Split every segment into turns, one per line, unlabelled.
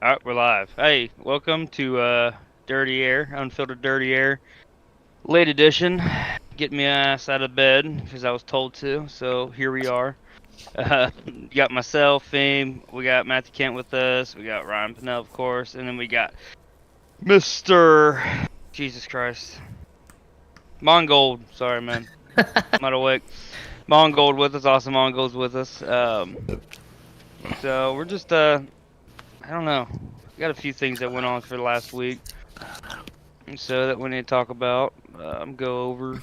All right, we're live. Hey, welcome to Dirty Air, Unfiltered Dirty Air, late edition. Get me ass out of bed because I was told to. So here we are. You got myself, Fame. We got Matthew Kent with us. We got Ryan Pinnell, of course, and then we got Mister Jesus Christ, Mongold. Sorry, man. I'm not awake. Mongold with us. Awesome, Mongold's with us. So we're just I don't know. We got a few things that went on for the last week. So that we need to talk about, go over,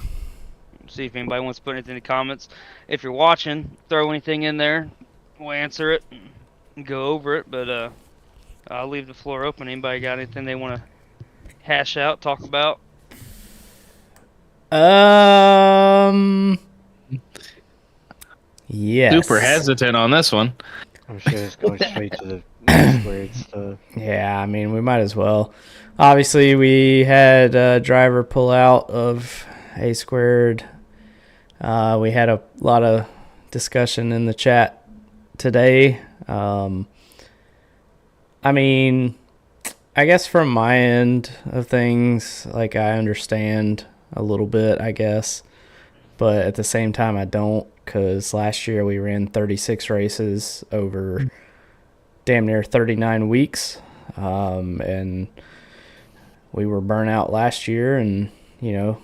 see if anybody wants to put anything in the comments. If you're watching, throw anything in there. We'll answer it and go over it. But I'll leave the floor open. Anybody got anything they want to hash out, talk about?
Yes.
Super hesitant on this one.
I'm sure it's going straight to the squared stuff.
Yeah, I mean, we might as well. Obviously, we had a driver pull out of A squared. We had a lot of discussion in the chat today. I mean, I guess from my end of things, like, I understand a little bit, I guess. But at the same time, I don't, because last year we ran 36 races over damn near 39 weeks. And we were burnt out last year, and, you know,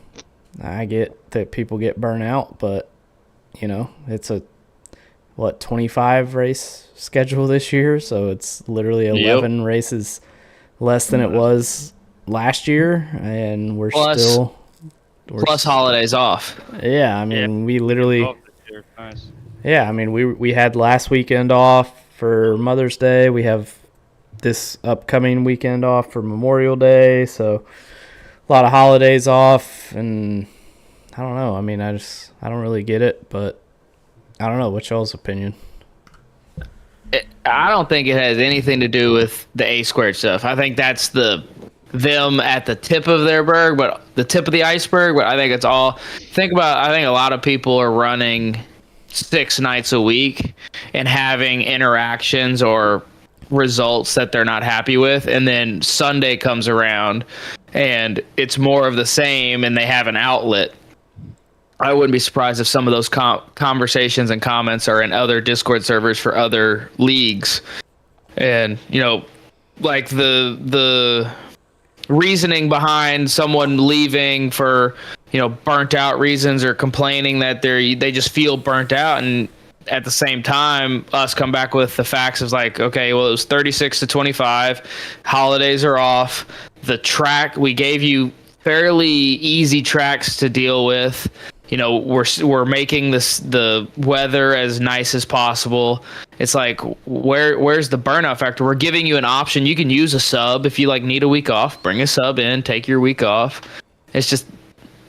I get that people get burnt out, but, you know, it's a, 25 race schedule this year, so it's literally 11 races less than it was last year, and we're still...
Plus holidays off.
Yeah, I mean, we literally...
Nice.
Yeah, I mean, we had last weekend off for Mother's Day. We have this upcoming weekend off for Memorial Day, so a lot of holidays off, and I don't know. I mean, I don't really get it, but I don't know. What's y'all's opinion?
I don't think it has anything to do with the A squared stuff. I think that's them at the tip of their berg, but the tip of the iceberg. But I think it's all. I think a lot of people are running 6 nights a week and having interactions or results that they're not happy with, and then Sunday comes around and it's more of the same, and they have an outlet. I wouldn't be surprised if some of those conversations and comments are in other Discord servers for other leagues, and you know, like the reasoning behind someone leaving for, you know, burnt out reasons, or complaining that they just feel burnt out, and at the same time us come back with the facts of like, okay, well, it was 36 to 25, holidays are off, the track we gave you fairly easy tracks to deal with, you know, we're making the weather as nice as possible. It's like, where's the burnout factor? We're giving you an option. You can use a sub if you like need a week off, bring a sub in, take your week off. It's just,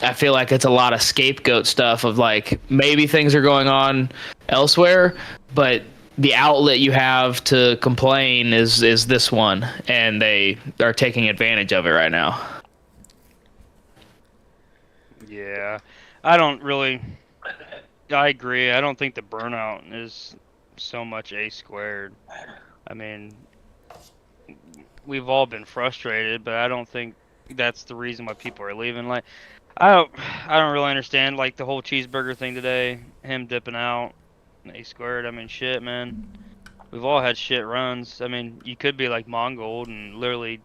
I feel like it's a lot of scapegoat stuff of like, maybe things are going on elsewhere, but the outlet you have to complain is this one, and they are taking advantage of it right now.
Yeah, I agree. I don't think the burnout is so much A squared. I mean, we've all been frustrated, but I don't think that's the reason why people are leaving. Like, I don't really understand, like, the whole cheeseburger thing today, him dipping out, A squared. I mean, shit, man. We've all had shit runs. I mean, you could be like Mongold and literally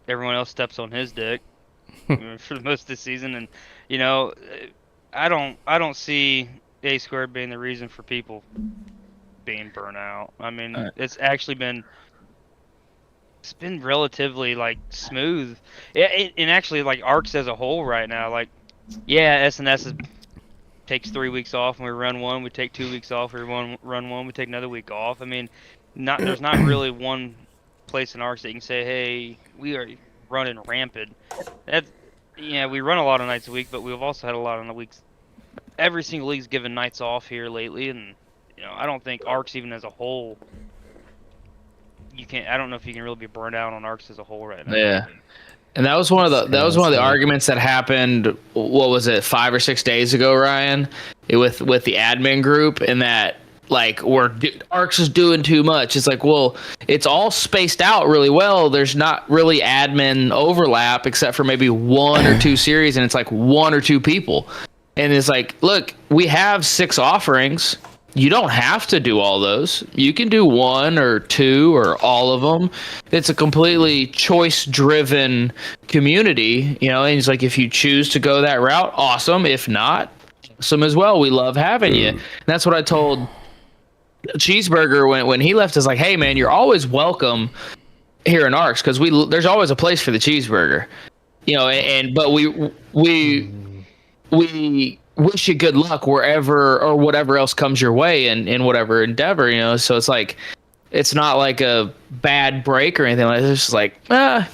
everyone else steps on his dick for most of the season, and you know, I don't see A squared being the reason for people being burnt out. I mean, it's been relatively like smooth. And actually, like, ARCS as a whole right now, like, yeah, SNS takes 3 weeks off and we run one. We take 2 weeks off. We run one. We take another week off. I mean, there's not really one place in ARCS that you can say, hey, we are running rampant. Yeah, we run a lot of nights a week, but we've also had a lot on the weeks. Every single league's given nights off here lately, and you know, I don't think ARCS even as a whole. I don't know if you can really be burned out on ARCS as a whole right now.
Yeah. And that was one of the arguments that happened. What was it, 5 or 6 days ago, Ryan? With the admin group, and that like Arcs is doing too much. It's like, well, it's all spaced out really well. There's not really admin overlap except for maybe 1 or 2 series, and it's like 1 or 2 people. And it's like, look, we have 6 offerings. You don't have to do all those. You can do 1 or 2 or all of them. It's a completely choice-driven community, you know. And it's like, if you choose to go that route, awesome. If not, awesome as well. We love having you. And that's what I told Cheeseburger when he left. Is like, hey man, you're always welcome here in Arcs, because there's always a place for the cheeseburger, you know. But we wish you good luck wherever or whatever else comes your way in whatever endeavor, you know. So it's like, it's not like a bad break or anything like that. It's just like, I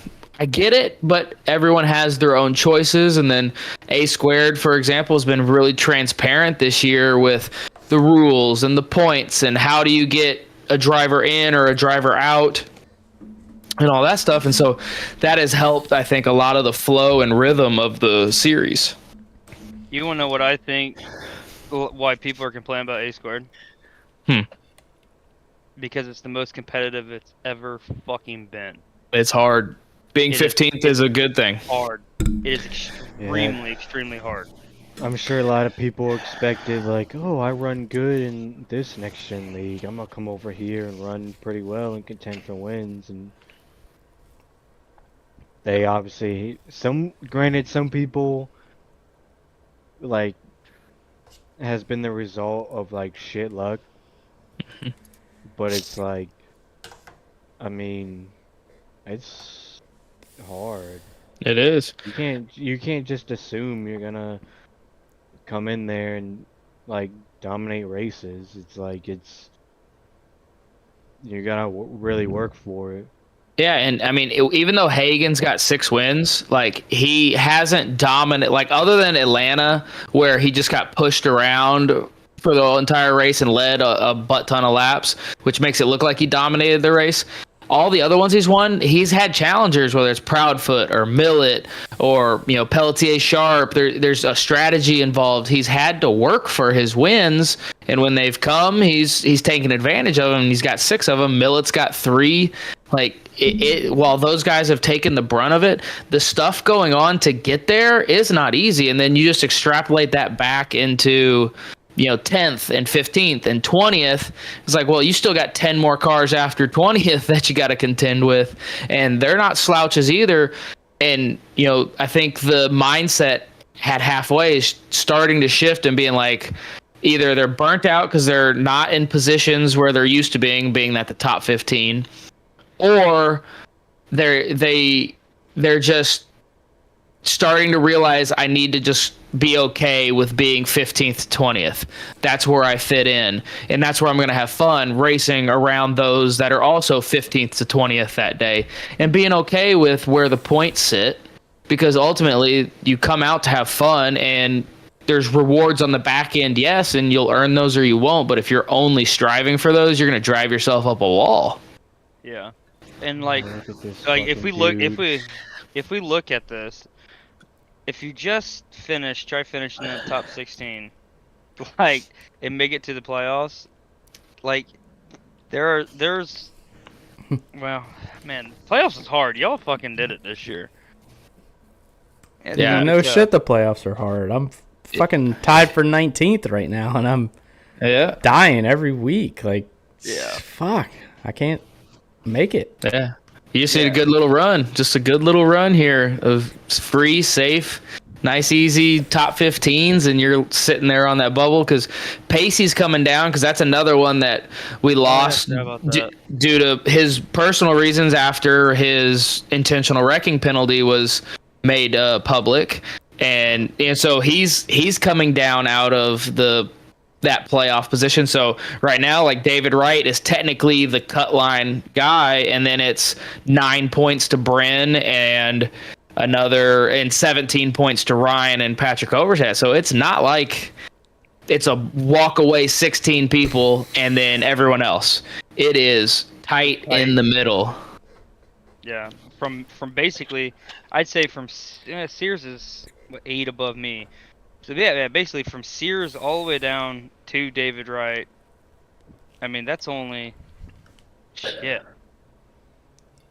get it, but everyone has their own choices. And then A Squared, for example, has been really transparent this year with the rules and the points and how do you get a driver in or a driver out and all that stuff. And so that has helped, I think, a lot of the flow and rhythm of the series.
You want to know what I think? Why people are complaining about A Squared? Because it's the most competitive it's ever fucking been.
It's hard. Being 15th is a good thing.
Hard. It is extremely hard.
I'm sure a lot of people expected, like, oh, I run good in this next gen league. I'm gonna come over here and run pretty well and contend for wins. And they obviously, some people, like, has been the result of like shit luck. But it's like, I mean, it's hard.
It is.
You can't just assume you're gonna come in there and like dominate races. It's like, you gotta really work for it.
Yeah, and I mean, even though Hagen's got 6 wins, like, he hasn't dominated, like, other than Atlanta, where he just got pushed around for the entire race and led a butt ton of laps, which makes it look like he dominated the race. All the other ones he's won, he's had challengers, whether it's Proudfoot or Millet or, you know, Pelletier Sharp. There's a strategy involved. He's had to work for his wins, and when they've come, he's taken advantage of them. He's got 6 of them. Millet's got 3. Like, while those guys have taken the brunt of it, the stuff going on to get there is not easy. And then you just extrapolate that back into, you know, 10th and 15th and 20th. It's like, well, you still got 10 more cars after 20th that you got to contend with, and they're not slouches either. And, you know, I think the mindset had halfway starting to shift and being like, either they're burnt out because they're not in positions where they're used to being at the top 15, or they're just starting to realize, I need to just be okay with being 15th to 20th. That's where I fit in, and that's where I'm going to have fun racing around those that are also 15th to 20th that day, and being okay with where the points sit, because ultimately you come out to have fun, and there's rewards on the back end, yes, and you'll earn those or you won't. But if you're only striving for those, you're going to drive yourself up a wall.
Yeah. And like if we look at this, if you just try finishing in the top 16, like, and make it to the playoffs, like, there's well, man, playoffs is hard. Y'all fucking did it this year. And
Yeah, no shit, the playoffs are hard. I'm fucking tied for 19th right now, and I'm dying every week. Like, fuck, I can't make it.
Yeah. You just need a good little run. Just a good little run here of free, safe, nice, easy top 15s, and you're sitting there on that bubble, because Pacey's coming down, because that's another one that we lost due to his personal reasons after his intentional wrecking penalty was made public. And so he's coming down out of that playoff position. So right now, like, David Wright is technically the cut line guy, and then it's 9 points to Bryn and 17 points to Ryan and Patrick Overshat. So it's not like it's a walk away 16 people and then everyone else. It is tight in the middle.
Yeah, from basically, I'd say from Sears is 8 above me. So yeah, basically from Sears all the way down to David Wright, I mean, that's only, shit,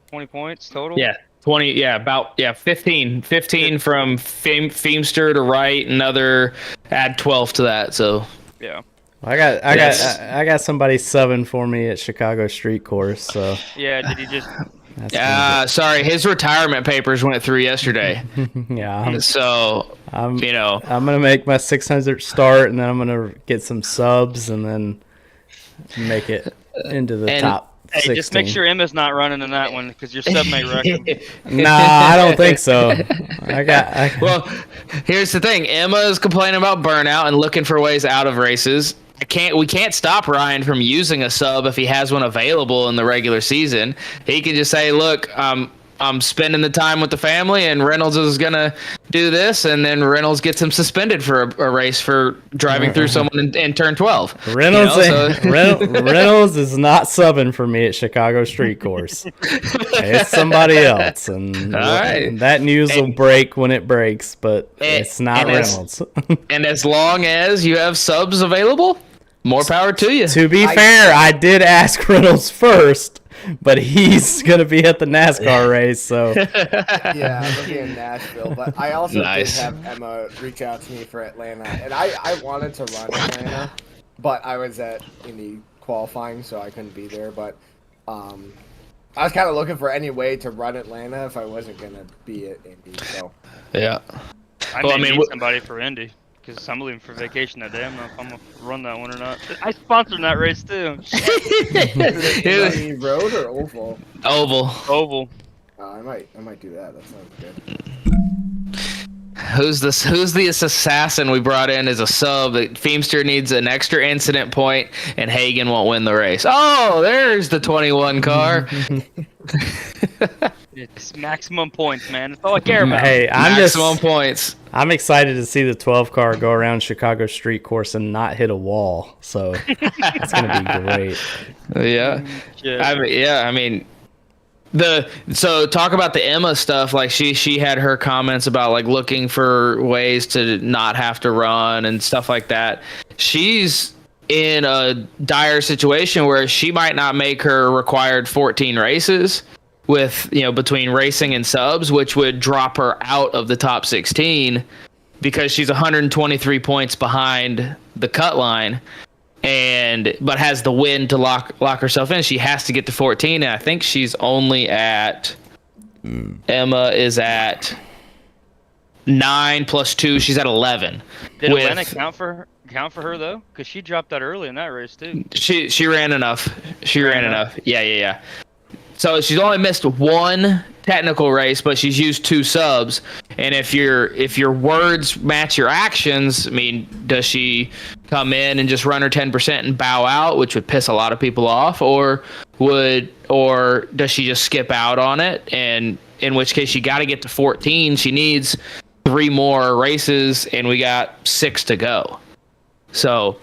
20 points total?
Yeah, 20. Yeah, about 15. 15 from Feemster to right. Another add 12 to that. So
Yeah.
I got somebody subbing for me at Chicago Street Course, so
Yeah, did he just...
that's
sorry, his retirement papers went through yesterday.
yeah.
So
I'm gonna make my 600 start, and then I'm gonna get some subs, and then make it into the top 16.
Hey, just make sure Emma's not running in that one, because your sub may wreck him.
Nah, I don't think so.
Well, here's the thing. Emma is complaining about burnout and looking for ways out of races. We can't stop Ryan from using a sub if he has one available in the regular season. He can just say, look, I'm spending the time with the family, and Reynolds is gonna do this, and then Reynolds gets him suspended for a race for driving through someone in turn 12.
Reynolds is not subbing for me at Chicago Street Course. It's somebody else, and that news will break when it breaks, but it's not Reynolds.
And as long as you have subs available, more power to you.
To be fair, I did ask Reynolds first, but he's going to be at the NASCAR race, so.
Yeah, I'm going to be in Nashville, but I also did have Emma reach out to me for Atlanta, and I wanted to run Atlanta, but I was at Indy qualifying, so I couldn't be there, but I was kind of looking for any way to run Atlanta if I wasn't going to be at Indy, so.
Yeah.
I may need somebody for Indy. Because I'm leaving for vacation that day. I'm not if I'm going to run that one or not. I sponsored that race, too.
Is it road or oval?
Oval.
I might do that. That sounds good.
Who's the assassin we brought in as a sub? Feemster needs an extra incident point, and Hagen won't win the race. Oh, there's the 21 car.
It's maximum points, man. That's all I care about.
Hey,
maximum points.
I'm excited to see the 12 car go around Chicago Street Course and not hit a wall. So it's going to be great.
Yeah. I mean, so talk about the Emma stuff. Like she had her comments about like looking for ways to not have to run and stuff like that. She's in a dire situation where she might not make her required 14 races with, between racing and subs, which would drop her out of the top 16 because she's 123 points behind the cut line, but has the win to lock herself in. She has to get to 14, and I think she's only at Emma is at 9 plus 2. She's at 11.
Did Atlanta count for her though? Because she dropped out early in that race too.
She ran enough. Yeah. So she's only missed one technical race, but she's used 2 subs. And if your words match your actions, I mean, does she come in and just run her 10% and bow out, which would piss a lot of people off, or does she just skip out on it? And in which case, she got to get to 14. She needs 3 more races, and we got 6 to go. So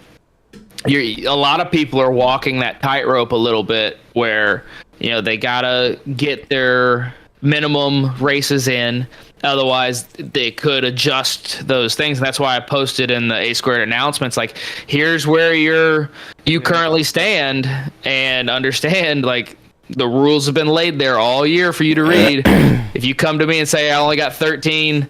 a lot of people are walking that tightrope a little bit, where they gotta get their minimum races in, otherwise they could adjust those things. And that's why I posted in the A Squared announcements, like, here's where you currently stand, and understand, like, the rules have been laid there all year for you to read. If you come to me and say I only got 13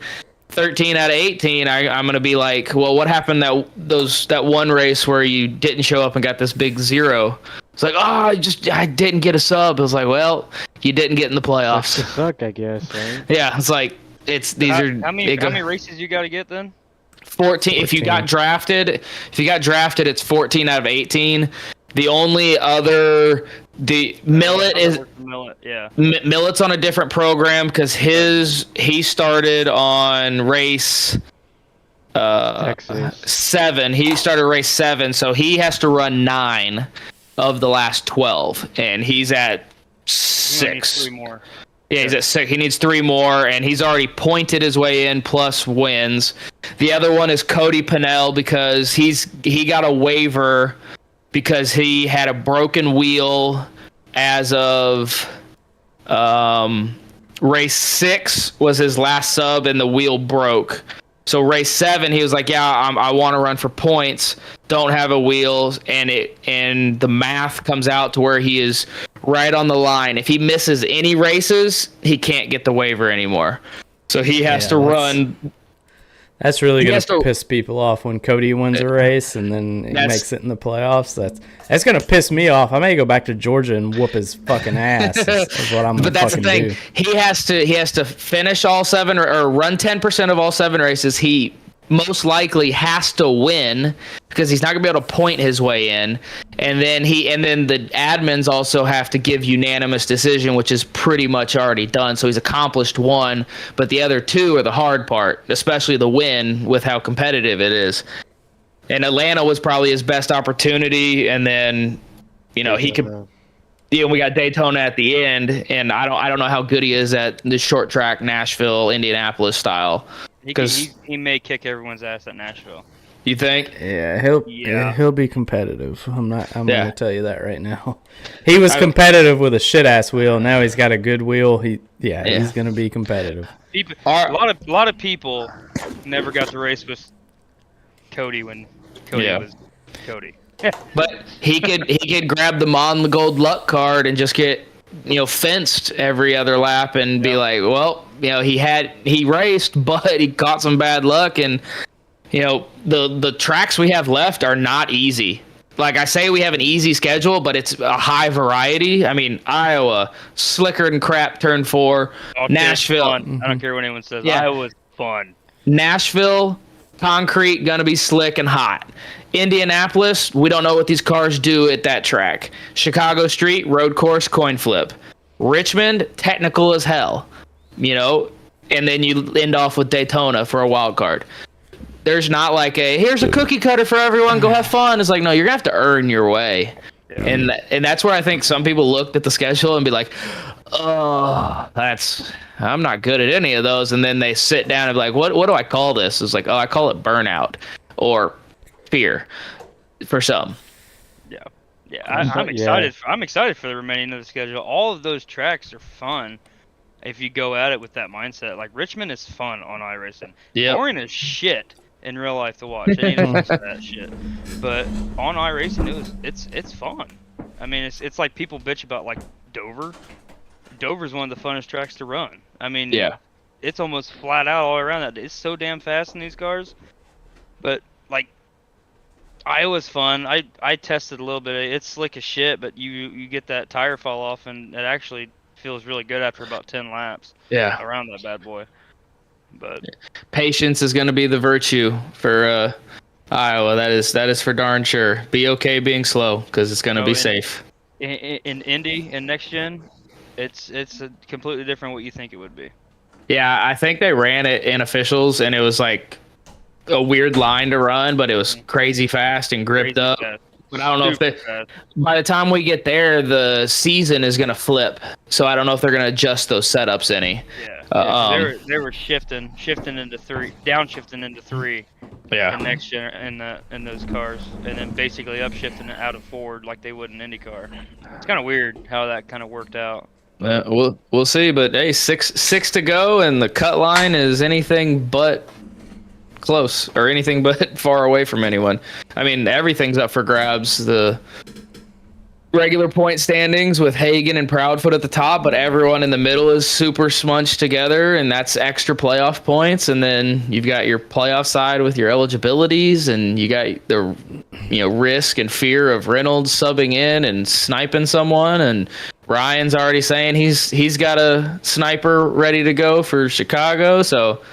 out of 18, I'm gonna be like, well, what happened that one race where you didn't show up and got this big 0? It's like, I didn't get a sub. I was like, well, you didn't get in the playoffs.
That suck, I guess, right?
Yeah, it's like
how many races you got to get then?
14. If you got drafted, it's 14 out of 18. The only other Millet is Millet's on a different program because he started on race 7. He started race 7, so he has to run 9 of the last 12, and he's at 6.
3 more.
Yeah, he's at 6. He needs 3 more, and he's already pointed his way in plus wins. The other one is Cody Pennell because he got a waiver because he had a broken wheel as of race 6 was his last sub, and the wheel broke. So race 7, he was like, yeah, I want to run for points, don't have a wheel, and the math comes out to where he is right on the line. If he misses any races, he can't get the waiver anymore. So he has to run.
That's really going to piss people off when Cody wins a race and then he makes it in the playoffs. That's going to piss me off. I may go back to Georgia and whoop his fucking ass. Is what I'm going to fucking do. But that's the thing.
He has to finish all 7 or run 10% of all 7 races. He most likely has to win because he's not going to be able to point his way in. And then the admins also have to give unanimous decision, which is pretty much already done. So he's accomplished 1, but the other 2 are the hard part, especially the win with how competitive it is. And Atlanta was probably his best opportunity. And then, he could, we got Daytona at the end, and I don't know how good he is at the short track Nashville, Indianapolis style.
He may kick everyone's ass at Nashville.
You think?
Yeah, he'll be competitive. I'm going to tell you that right now. He was competitive with a shit ass wheel. Now he's got a good wheel. He's going to be competitive.
A lot of people never got to race with Cody when Cody was Cody.
But he could grab the Mon Gold luck card and just get fenced every other lap and be like, well, he raced, but he caught some bad luck, and the tracks we have left are not easy. Like I say, we have an easy schedule, but it's a high variety. I mean, Iowa, slicker than crap, turn 4. Nashville.
Fun. I don't care what anyone says. Yeah. Iowa's fun.
Nashville, concrete, gonna be slick and hot. Indianapolis, we don't know what these cars do at that track. Chicago Street, road course, coin flip. Richmond, technical as hell. And then you end off with Daytona for a wild card. There's not like here's a cookie cutter for everyone, go have fun. It's like, no, you're gonna have to earn your way. Yeah. And that's where I think some people looked at the schedule and be like, oh, I'm not good at any of those. And then they sit down and be like, what do I call this? It's like, oh, I call it burnout or fear for some.
Yeah, I'm excited. I'm excited for the remaining of the schedule. All of those tracks are fun if you go at it with that mindset. Like Richmond is fun on iRacing. Boring as shit in real life to watch. I ain't listen to that shit. But on iRacing, it's fun. I mean, it's like people bitch about like Dover. Dover's one of the funnest tracks to run. I mean, it's almost flat out all around that. It's so damn fast in these cars. But like Iowa's fun. I tested a little bit. It's slick as shit, but you get that tire fall off, and it actually feels really good after about 10 laps.
Yeah,
around that bad boy. But
patience is going to be the virtue for Iowa. That is for darn sure. Be okay being slow because it's going to be safe.
In Indy and next gen, it's a completely different what you think it would be.
Yeah, I think they ran it in officials, and it was like a weird line to run, but it was crazy fast and gripped up. Fast. But I don't know if by the time we get there, the season is going to flip. So I don't know if they're going to adjust those setups any.
Yeah, they were shifting into 3, downshifting into 3.
Yeah.
In next gen in those cars, and then basically upshifting it out of Ford like they would in IndyCar. It's kind of weird how that kind of worked out.
We'll see, but hey, six to go, and the cut line is anything but close or anything but far away from anyone. I mean, everything's up for grabs. The regular point standings with Hagen and Proudfoot at the top, but everyone in the middle is super smunched together, and that's extra playoff points. And then you've got your playoff side with your eligibilities, and you got the risk and fear of Reynolds subbing in and sniping someone. And Ryan's already saying he's got a sniper ready to go for Chicago. So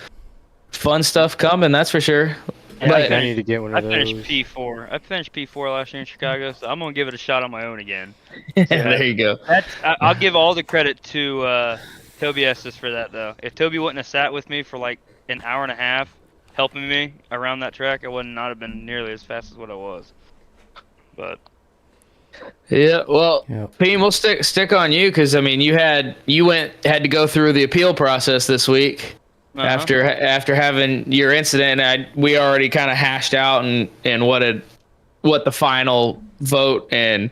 fun stuff coming, that's for sure.
Yeah, I need to get one of those.
I finished P4 last year in Chicago, so I'm gonna give it a shot on my own again.
Yeah, there you go.
I'll give all the credit to Toby Estes for that, though. If Toby wouldn't have sat with me for like an hour and a half, helping me around that track, I would not have been nearly as fast as what I was. But
yeah, well, Pete, we'll stick on you because I mean, you had to go through the appeal process this week. After having your incident, we already kind of hashed out and what the final vote and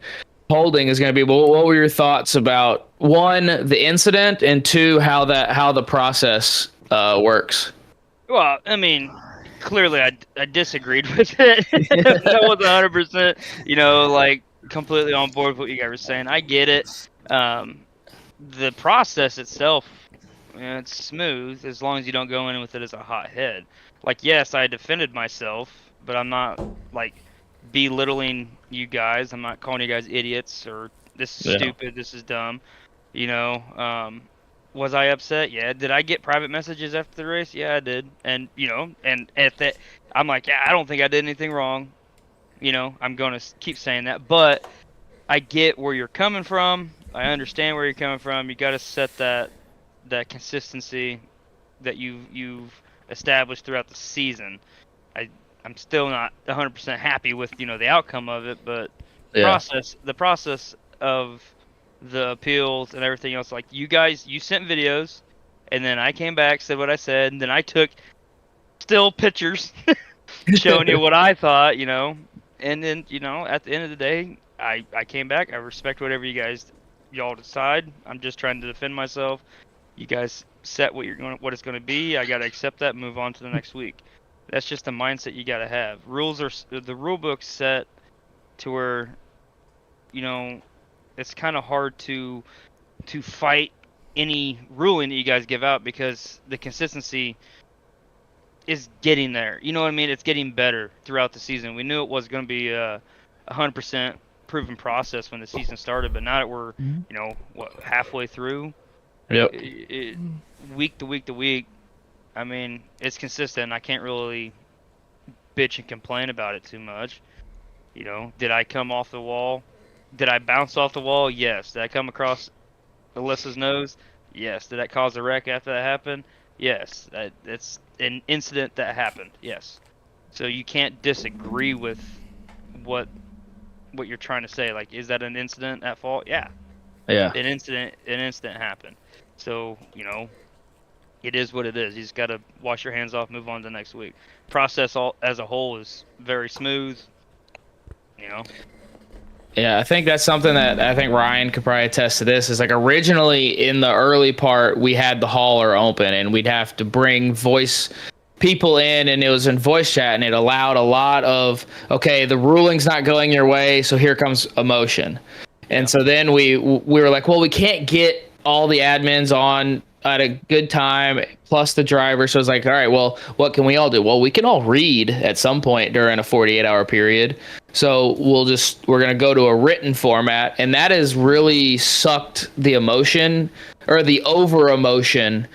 holding is going to be. But what were your thoughts about, 1, the incident, and 2, how the process works?
Well, I mean, clearly I disagreed with it. I was 100%, like completely on board with what you guys were saying. I get it. The process itself, it's smooth as long as you don't go in with it as a hot head. Like, yes, I defended myself, but I'm not like belittling you guys. I'm not calling you guys idiots or this is stupid, this is dumb. Was I upset? Yeah. Did I get private messages after the race? Yeah, I did. And and at that, I'm like, yeah, I don't think I did anything wrong. I'm gonna keep saying that, but I get where you're coming from. I understand where you're coming from. You got to set that consistency that you've established throughout the season. I'm still not 100% happy with the outcome of it, but the process of the appeals and everything else, like you sent videos, and then I came back, said what I said, and then I took still pictures showing you what I thought, and then at the end of the day, I came back. I respect whatever y'all decide. I'm just trying to defend myself. You guys set what it's going to be. I got to accept that and move on to the next week. That's just the mindset you got to have. The rule book's set to where it's kind of hard to fight any ruling that you guys give out because the consistency is getting there. You know what I mean? It's getting better throughout the season. We knew it was going to be a 100% proven process when the season started, but now that we're halfway through, week to week to week, I mean, it's consistent. I can't really bitch and complain about it too much. Did I come off the wall? Did I bounce off the wall? Yes. Did I come across Alyssa's nose? Yes. Did that cause a wreck after that happened? Yes. That's an incident that happened. Yes. So you can't disagree with what you're trying to say. Like, is that an incident at fault? Yeah.
Yeah.
An incident happened. So, it is what it is. You just got to wash your hands off, move on to the next week. Process as a whole is very smooth.
Yeah, I think that's something that I think Ryan could probably attest to. This is like originally in the early part, we had the hauler open and we'd have to bring voice people in, and it was in voice chat, and it allowed a lot of, okay, the ruling's not going your way, so here comes emotion. And so then we were like, well, we can't get all the admins on at a good time plus the driver. So it's like, all right, well, what can we all do? Well, we can all read at some point during a 48-hour period. So we're going to go to a written format, and that has really sucked the emotion or the over emotion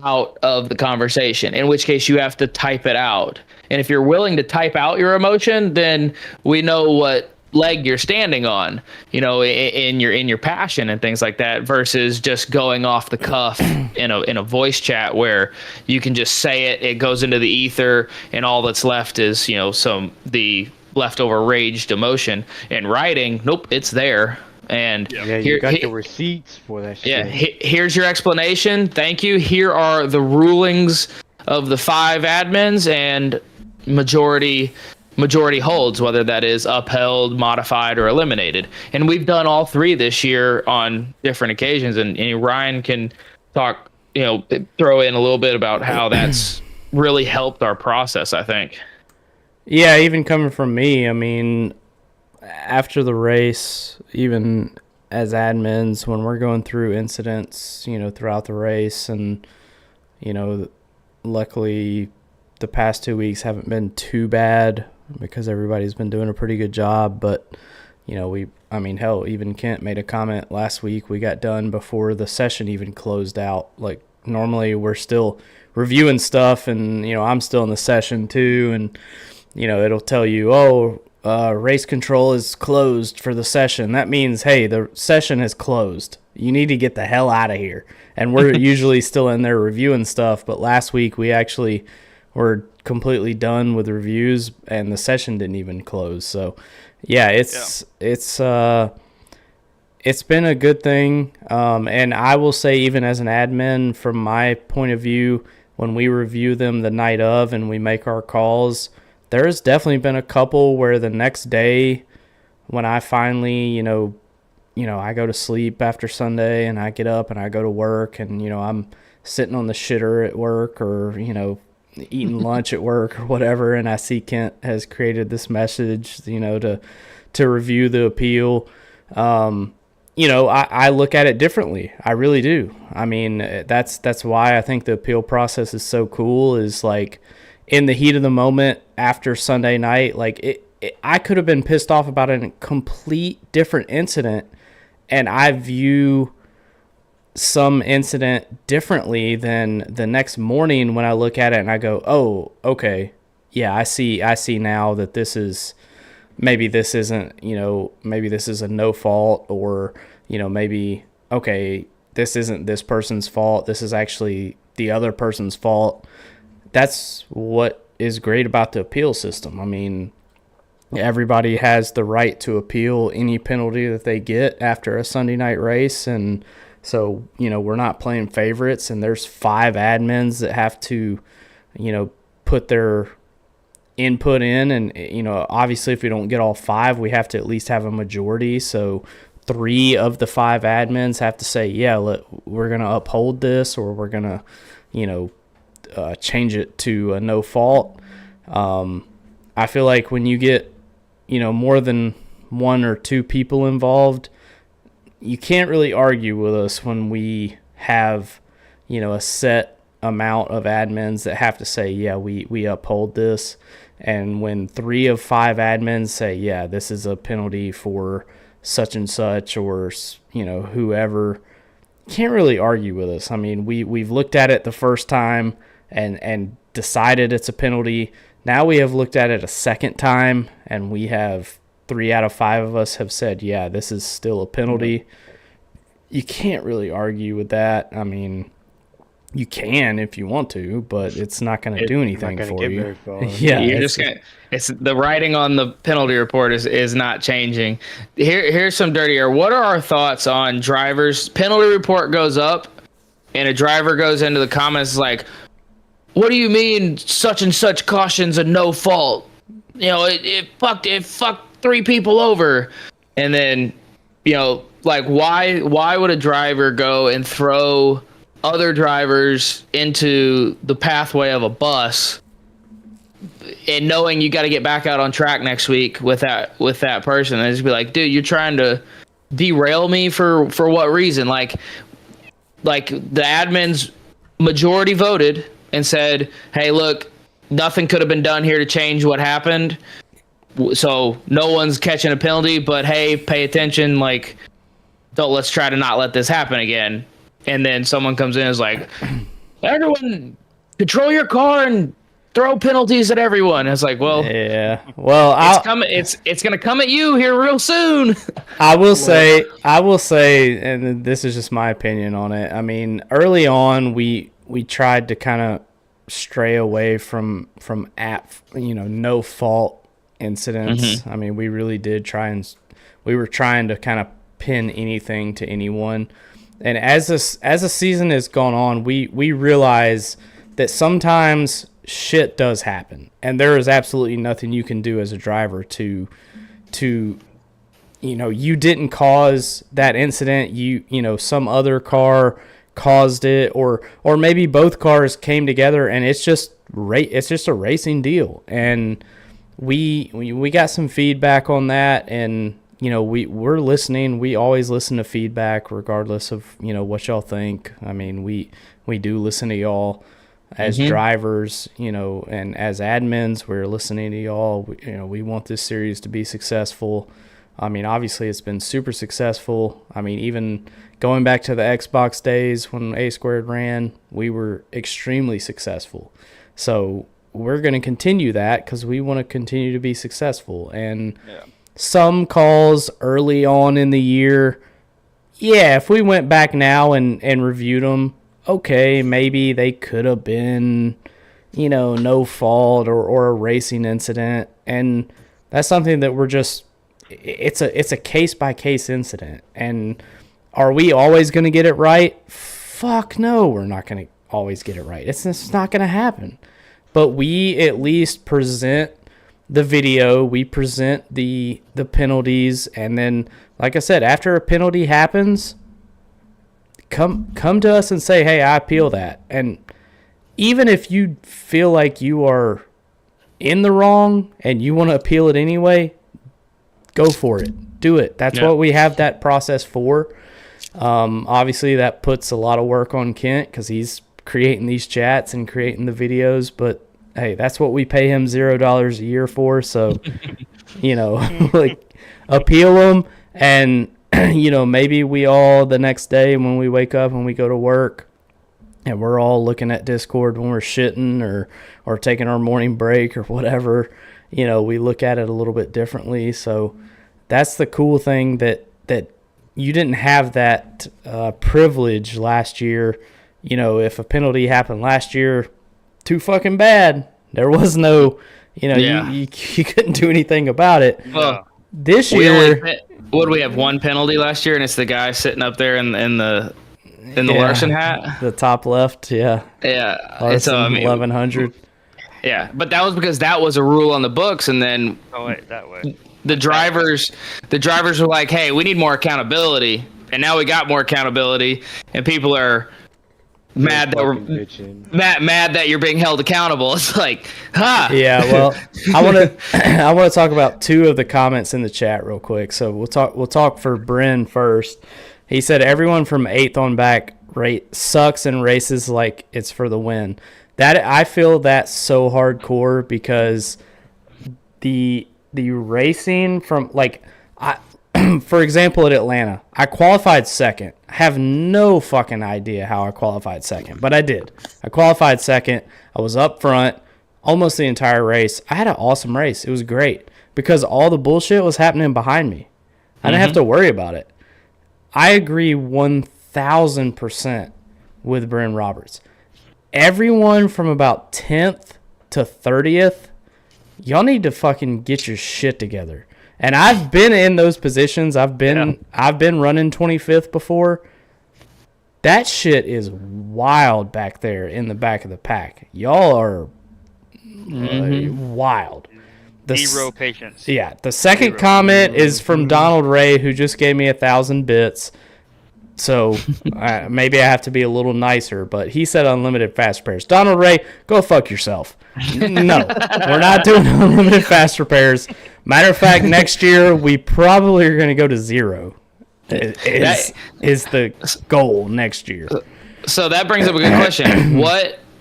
out of the conversation, in which case you have to type it out. And if you're willing to type out your emotion, then we know what leg you're standing on, in your passion and things like that, versus just going off the cuff in a voice chat where you can just say it goes into the ether, and all that's left is the leftover raged emotion. In writing, nope, it's there. And
you got the receipts for that shit.
Yeah, here's your explanation. Thank you. Here are the rulings of the 5 admins, and majority holds, whether that is upheld, modified, or eliminated. And we've done all 3 this year on different occasions. And Ryan can talk, throw in a little bit about how that's really helped our process, I think.
Yeah, even coming from me, I mean, after the race, even as admins, when we're going through incidents, throughout the race, and, luckily the past 2 weeks haven't been too bad because everybody's been doing a pretty good job. But, hell, even Kent made a comment last week. We got done before the session even closed out. Like, normally we're still reviewing stuff, and, I'm still in the session too. And, it'll tell you, race control is closed for the session. That means, hey, the session is closed. You need to get the hell out of here. And we're usually still in there reviewing stuff. But last week we actually were completely done with reviews, and the session didn't even close. So, yeah, it's been a good thing. And I will say, even as an admin, from my point of view, when we review them the night of and we make our calls, there's definitely been a couple where the next day, when I finally, I go to sleep after Sunday and I get up and I go to work, and, I'm sitting on the shitter at work, or, eating lunch at work or whatever, and I see Kent has created this message, you know, to review the appeal. You know, I look at it differently. I really do. I mean, that's why I think the appeal process is so cool, is like in the heat of the moment after Sunday night, like I could have been pissed off about a complete different incident, and I view some incident differently than the next morning when I look at it and I go, oh, okay, yeah, I see now that this is, maybe this isn't, you know, maybe this is a no fault, or, you know, maybe, okay, this isn't this person's fault, this is actually the other person's fault. That's what is great about the appeal system. I mean, everybody has the right to appeal any penalty that they get after a Sunday night race, and so, you know, we're not playing favorites, and there's 5 admins that have to, you know, put their input in, and, you know, obviously if we don't get all 5, we have to at least have a majority. So 3 of the 5 admins have to say, yeah, we're going to uphold this, or we're going to, you know, change it to a no fault. I feel like when you get, you know, more than 1 or 2 people involved, you can't really argue with us when we have, you know, a set amount of admins that have to say, yeah, we uphold this. And when 3 of 5 admins say, yeah, this is a penalty for such and such, or, you know, whoever, you can't really argue with us. I mean, we've looked at it the first time and decided it's a penalty. Now we have looked at it a second time, and we have 3 out of 5 of us have said, yeah, this is still a penalty. You can't really argue with that. I mean, you can if you want to, but it's not going to do anything for you.
Yeah, you're just gonna, it's the writing on the penalty report is not changing. Here's some dirtier. What are our thoughts on drivers? Penalty report goes up, and a driver goes into the comments like, "What do you mean such and such caution's a no fault? You know, it fucked 3 people over." And then, you know, like, why would a driver go and throw other drivers into the pathway of a bus, and knowing you got to get back out on track next week with that person, and just be like, dude, you're trying to derail me for what reason? Like the admins majority voted and said, hey, look, nothing could have been done here to change what happened, so no one's catching a penalty, but hey, pay attention, like, let's try to not let this happen again. And then someone comes in and is like, everyone control your car and throw penalties at everyone. It's like, well,
yeah, well,
it's going to come at you here real soon.
I will say, and this is just my opinion on it. I mean, early on, we tried to kind of stray away from no fault incidents.
Mm-hmm.
I mean, we really did we were trying to kind of pin anything to anyone. And as the season has gone on, we realize that sometimes shit does happen, and there is absolutely nothing you can do as a driver to you know, you didn't cause that incident. You know, some other car caused it, or maybe both cars came together, and it's just a racing deal. And we got some feedback on that, and you know, we're listening. We always listen to feedback regardless of, you know, what y'all think. I mean, we do listen to y'all as drivers, you know, and as admins, we're listening to y'all. You know, we want this series to be successful. I mean, obviously it's been super successful. I mean, even going back to the Xbox days when A Squared ran, we were extremely successful. So we're going to continue that because we want to continue to be successful. And some calls early on in the year, yeah, if we went back now and reviewed them, okay, maybe they could have been, you know, no fault or a racing incident. And that's something that we're just, it's a case-by-case incident. And are we always going to get it right? Fuck no, we're not going to always get it right. It's just not going to happen. But we at least present the video, we present the penalties, and then, like I said, after a penalty happens, come to us and say, hey, I appeal that. And even if you feel like you are in the wrong and you want to appeal it anyway, go for it. Do it. That's what we have that process for. Obviously, that puts a lot of work on Kent because he's creating these chats and creating the videos. But, hey, that's what we pay him $0 a year for. So, like, appeal them. And, maybe we all the next day when we wake up and we go to work and we're all looking at Discord when we're shitting or taking our morning break or whatever, we look at it a little bit differently. So that's the cool thing that you didn't have that privilege last year. If a penalty happened last year, too fucking bad. There was no, you couldn't do anything about it.
Well,
this year,
what do we have? One penalty last year, and it's the guy sitting up there in the Larson hat,
the top left, yeah.
Larson,
1100.
Yeah, but that was because that was a rule on the books, and then
that way.
The drivers were like, "Hey, we need more accountability," and now we got more accountability, and people are mad that you're being held accountable. It's like,
Yeah, well, I want to talk about two of the comments in the chat real quick. So we'll talk for Bryn first. He said everyone from 8th on back sucks and races like it's for the win. That I feel that's so hardcore because the racing from for example at Atlanta, I qualified second. I have no fucking idea how I qualified second, but I did. I qualified second. I was up front almost the entire race. I had an awesome race. It was great because all the bullshit was happening behind me. I didn't have to worry about it. I agree 1,000% with Bryn Roberts. Everyone from about 10th to 30th, y'all need to fucking get your shit together. And I've been in those positions. I've been running 25th before. That shit is wild back there in the back of the pack. Y'all are wild.
Zero patience.
Yeah. The second comment is from Donald Ray, who just gave me 1,000 bits. So maybe I have to be a little nicer, but he said unlimited fast repairs. Donald Ray, go fuck yourself. No, we're not doing unlimited fast repairs. Matter of fact, next year we probably are going to go to 0. Is the goal next year.
So that brings up a good question.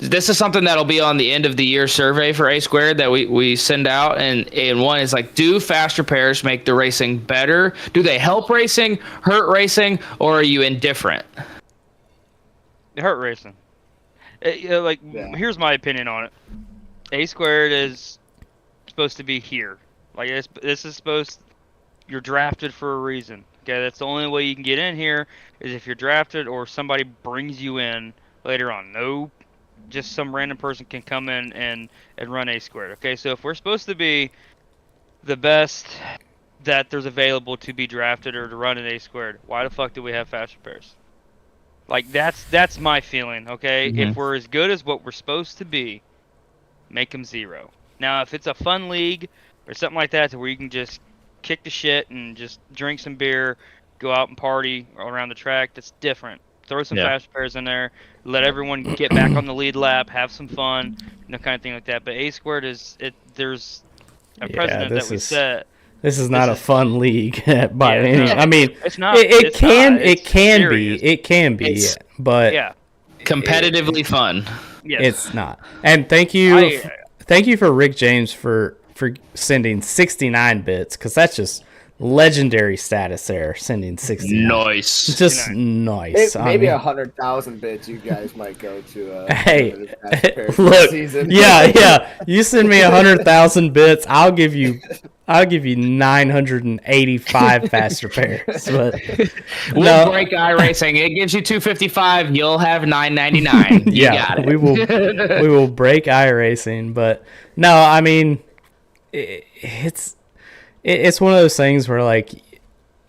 This is something that'll be on the end of the year survey for A Squared that we send out, and one is like, do fast repairs make the racing better? Do they help racing, hurt racing, or are you indifferent?
They hurt racing. Here's my opinion on it. A Squared is supposed to be here. Like this is you're drafted for a reason. Okay, that's the only way you can get in here is if you're drafted or somebody brings you in later on. No. Just some random person can come in and run A Squared. Okay, so if we're supposed to be the best that there's available to be drafted or to run an A Squared, why the fuck do we have fast repairs? Like that's my feeling. Okay, if we're as good as what we're supposed to be, make them 0. Now, if it's a fun league or something like that, to where you can just kick the shit and just drink some beer, go out and party around the track, that's different. Throw some fast repairs in there. Let everyone get back on the lead lap. Have some fun. Kind of thing like that. But A Squared there's a precedent that we set.
This is not a fun league by any.
No,
I mean,
it's not.
It can be, but
competitively fun.
Yes.
It's not. And thank you for Rick James for sending 69 bits because that's just legendary status there, sending 69.
Nice.
Just nice.
Maybe 100,000 bits you guys might go to.
Hey, look, yeah. You send me 100,000 bits, I'll give you 985 fast repairs. But
we'll break iRacing. It gives you 255. You'll have 999. You got it.
we will break iRacing. But no, I mean, it's one of those things where like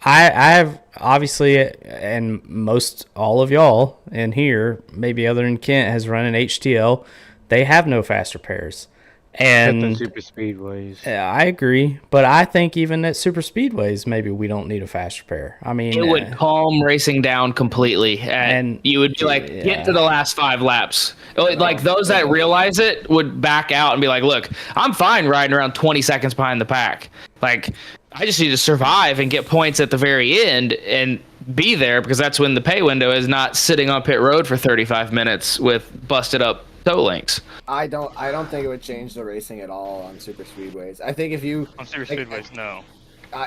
I have obviously, and most all of y'all in here, maybe other than Kent, has run an HTL. They have no fast repairs.
Except on
And
super speedways.
yeah, I agree, but I think even at super speedways, maybe we don't need a fast repair. I mean,
It would calm racing down completely,
and
you would be like, get to the last 5 laps. Like those that realize it would back out and be like, look, I'm fine riding around 20 seconds behind the pack. Like, I just need to survive and get points at the very end and be there, because that's when the pay window is, not sitting on pit road for 35 minutes with busted up toe links.
I don't think it would change the racing at all on super speedways. I think if you
On super speedways, no.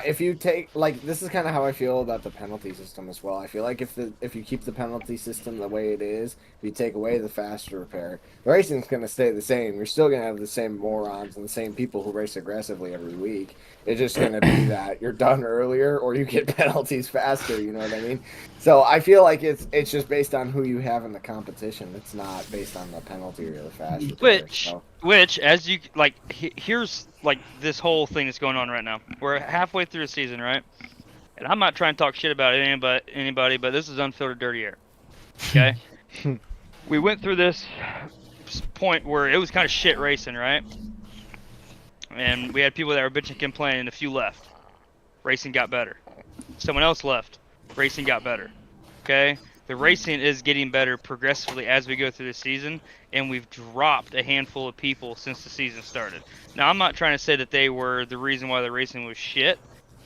if you take, like, this is kind of how I feel about the penalty system as well. I feel like if you keep the penalty system the way it is, if you take away the faster repair, the racing's going to stay the same. You're still going to have the same morons and the same people who race aggressively every week. It's just going to be that you're done earlier or you get penalties faster, you know what I mean? So I feel like it's just based on who you have in the competition. It's not based on the penalty or the fast repair.
Which, as you, like, here's, like, this whole thing that's going on right now. We're halfway through the season, right? And I'm not trying to talk shit about anybody, but this is unfiltered dirty air. Okay? We went through this point where it was kind of shit racing, right? And we had people that were bitching, complaining, and a few left. Racing got better. Someone else left. Racing got better. Okay? The racing is getting better progressively as we go through the season, and we've dropped a handful of people since the season started. Now, I'm not trying to say that they were the reason why the racing was shit,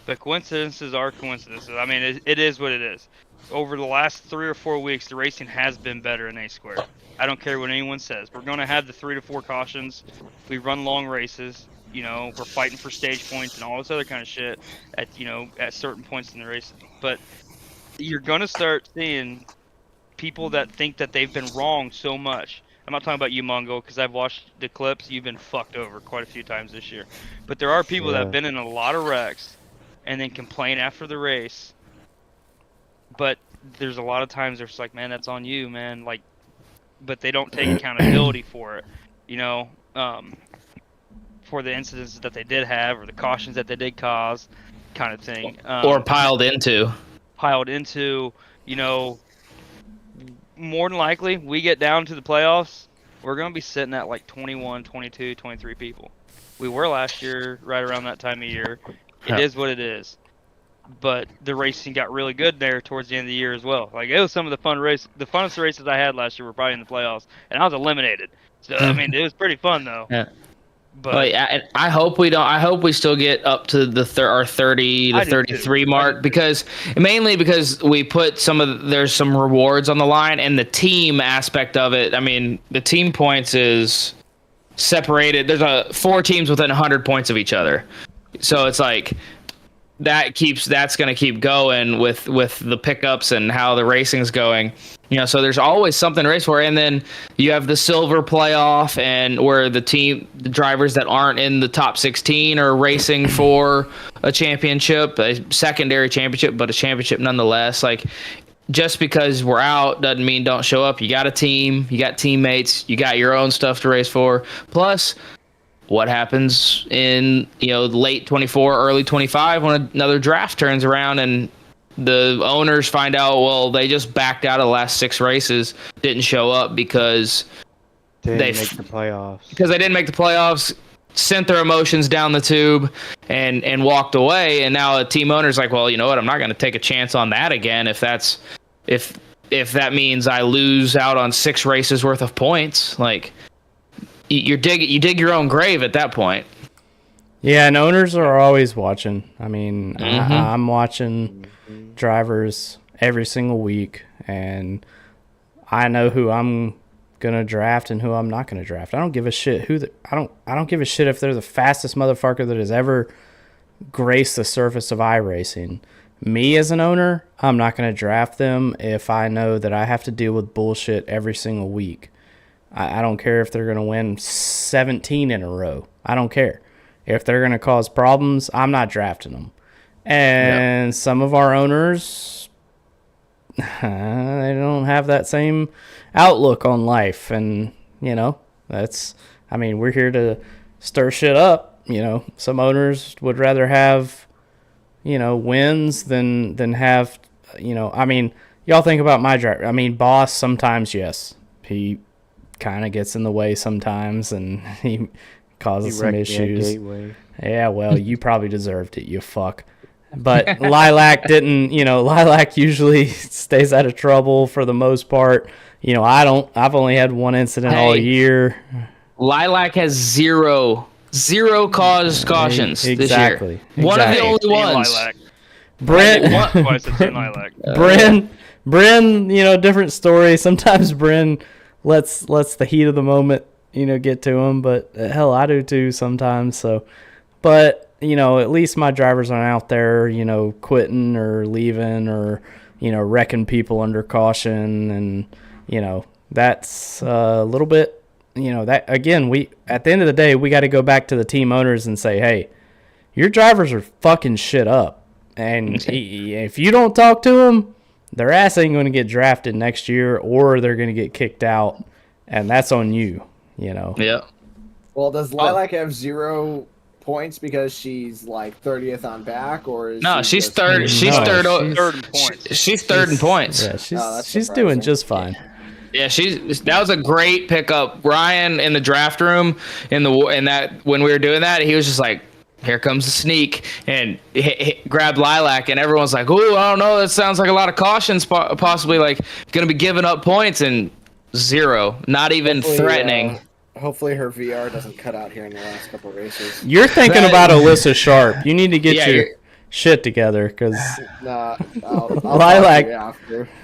but coincidences are coincidences. I mean, it is what it is. Over the last 3 or 4 weeks, the racing has been better in A-squared. I don't care what anyone says. We're going to have the 3 to 4 cautions. We run long races. You know, we're fighting for stage points and all this other kind of shit at certain points in the race. But you're going to start seeing people that think that they've been wrong so much. I'm not talking about you, Mongo, because I've watched the clips. You've been fucked over quite a few times this year. But there are people that have been in a lot of wrecks and then complain after the race. But there's a lot of times they're just like, man, that's on you, man. Like, but they don't take accountability for it, for the incidents that they did have or the cautions that they did cause, kind of thing.
Or piled into,
more than likely, we get down to the playoffs, we're going to be sitting at like 21, 22, 23 people. We were last year, right around that time of year. It is what it is. But the racing got really good there towards the end of the year as well. Like, it was some of the funnest races I had last year were probably in the playoffs, and I was eliminated. So, I mean, it was pretty fun, though.
Yeah. But I hope we don't. I hope we still get up to our 30 to 33 mark, because we put there's some rewards on the line, and the team aspect of it. I mean, the team points is separated. There's 4 teams within 100 points of each other, so it's like that's going to keep going with the pickups and how the racing's going. So there's always something to race for. And then you have the silver playoff, and where the drivers that aren't in the top 16 are racing for a championship, a secondary championship, but a championship nonetheless. Like, just because we're out doesn't mean don't show up. You got a team, you got teammates, you got your own stuff to race for. Plus, what happens in late 24, early 25 when another draft turns around and the owners find out, well, they just backed out of the last 6 races, didn't show up because
they didn't make the playoffs. Because
they didn't make the playoffs, sent their emotions down the tube and walked away. And now a team owner's like, well, you know what? I'm not going to take a chance on that again if that means I lose out on 6 races worth of points. Like, you dig your own grave at that point.
Yeah, and owners are always watching. I mean, I'm watching drivers every single week, and I know who I'm gonna draft and who I'm not gonna draft. I don't give a shit I don't give a shit if they're the fastest motherfucker that has ever graced the surface of iRacing. Me as an owner, I'm not gonna draft them if I know that I have to deal with bullshit every single week. I don't care if they're going to win 17 in a row. I don't care. If they're going to cause problems, I'm not drafting them. And some of our owners, they don't have that same outlook on life. And, we're here to stir shit up. Some owners would rather have, wins than have, y'all think about my driver. Boss, sometimes, yes, he kind of gets in the way sometimes, and he causes
He
some
wrecked me at
issues.
Gateway.
Yeah, well, you probably deserved it, you fuck. But Lilac didn't, Lilac usually stays out of trouble for the most part. I don't. I've only had one incident all year.
Lilac has zero caused cautions
Exactly.
this year. One of the only
Team
ones.
Lilac.
Brent,
Twice I've seen Lilac.
Bryn, different story. Sometimes Bryn lets the heat of the moment, get to him. But hell, I do too sometimes. So, but at least my drivers aren't out there, quitting or leaving or wrecking people under caution, and that's a little bit. That again, we at the end of the day, we got to go back to the team owners and say, hey, your drivers are fucking shit up, and if you don't talk to them, their ass ain't going to get drafted next year, or they're going to get kicked out, and that's on you.
Yeah.
Well, does Lilac have 0 points because she's like 30th on back, or is
No, she's third. She's third in points. She's third in points.
Yeah, she's doing just fine.
Yeah, that was a great pickup. Ryan in the draft room in that when we were doing that, he was just like, "Here comes the sneak," and he grabbed Lilac, and everyone's like, "Ooh, I don't know. That sounds like a lot of cautions, possibly like going to be giving up points." And 0, not even threatening.
Hopefully her VR doesn't cut out here in the last couple races.
You're thinking about Alyssa Sharp. You need to get your shit together, because
I'll
Lilac.
All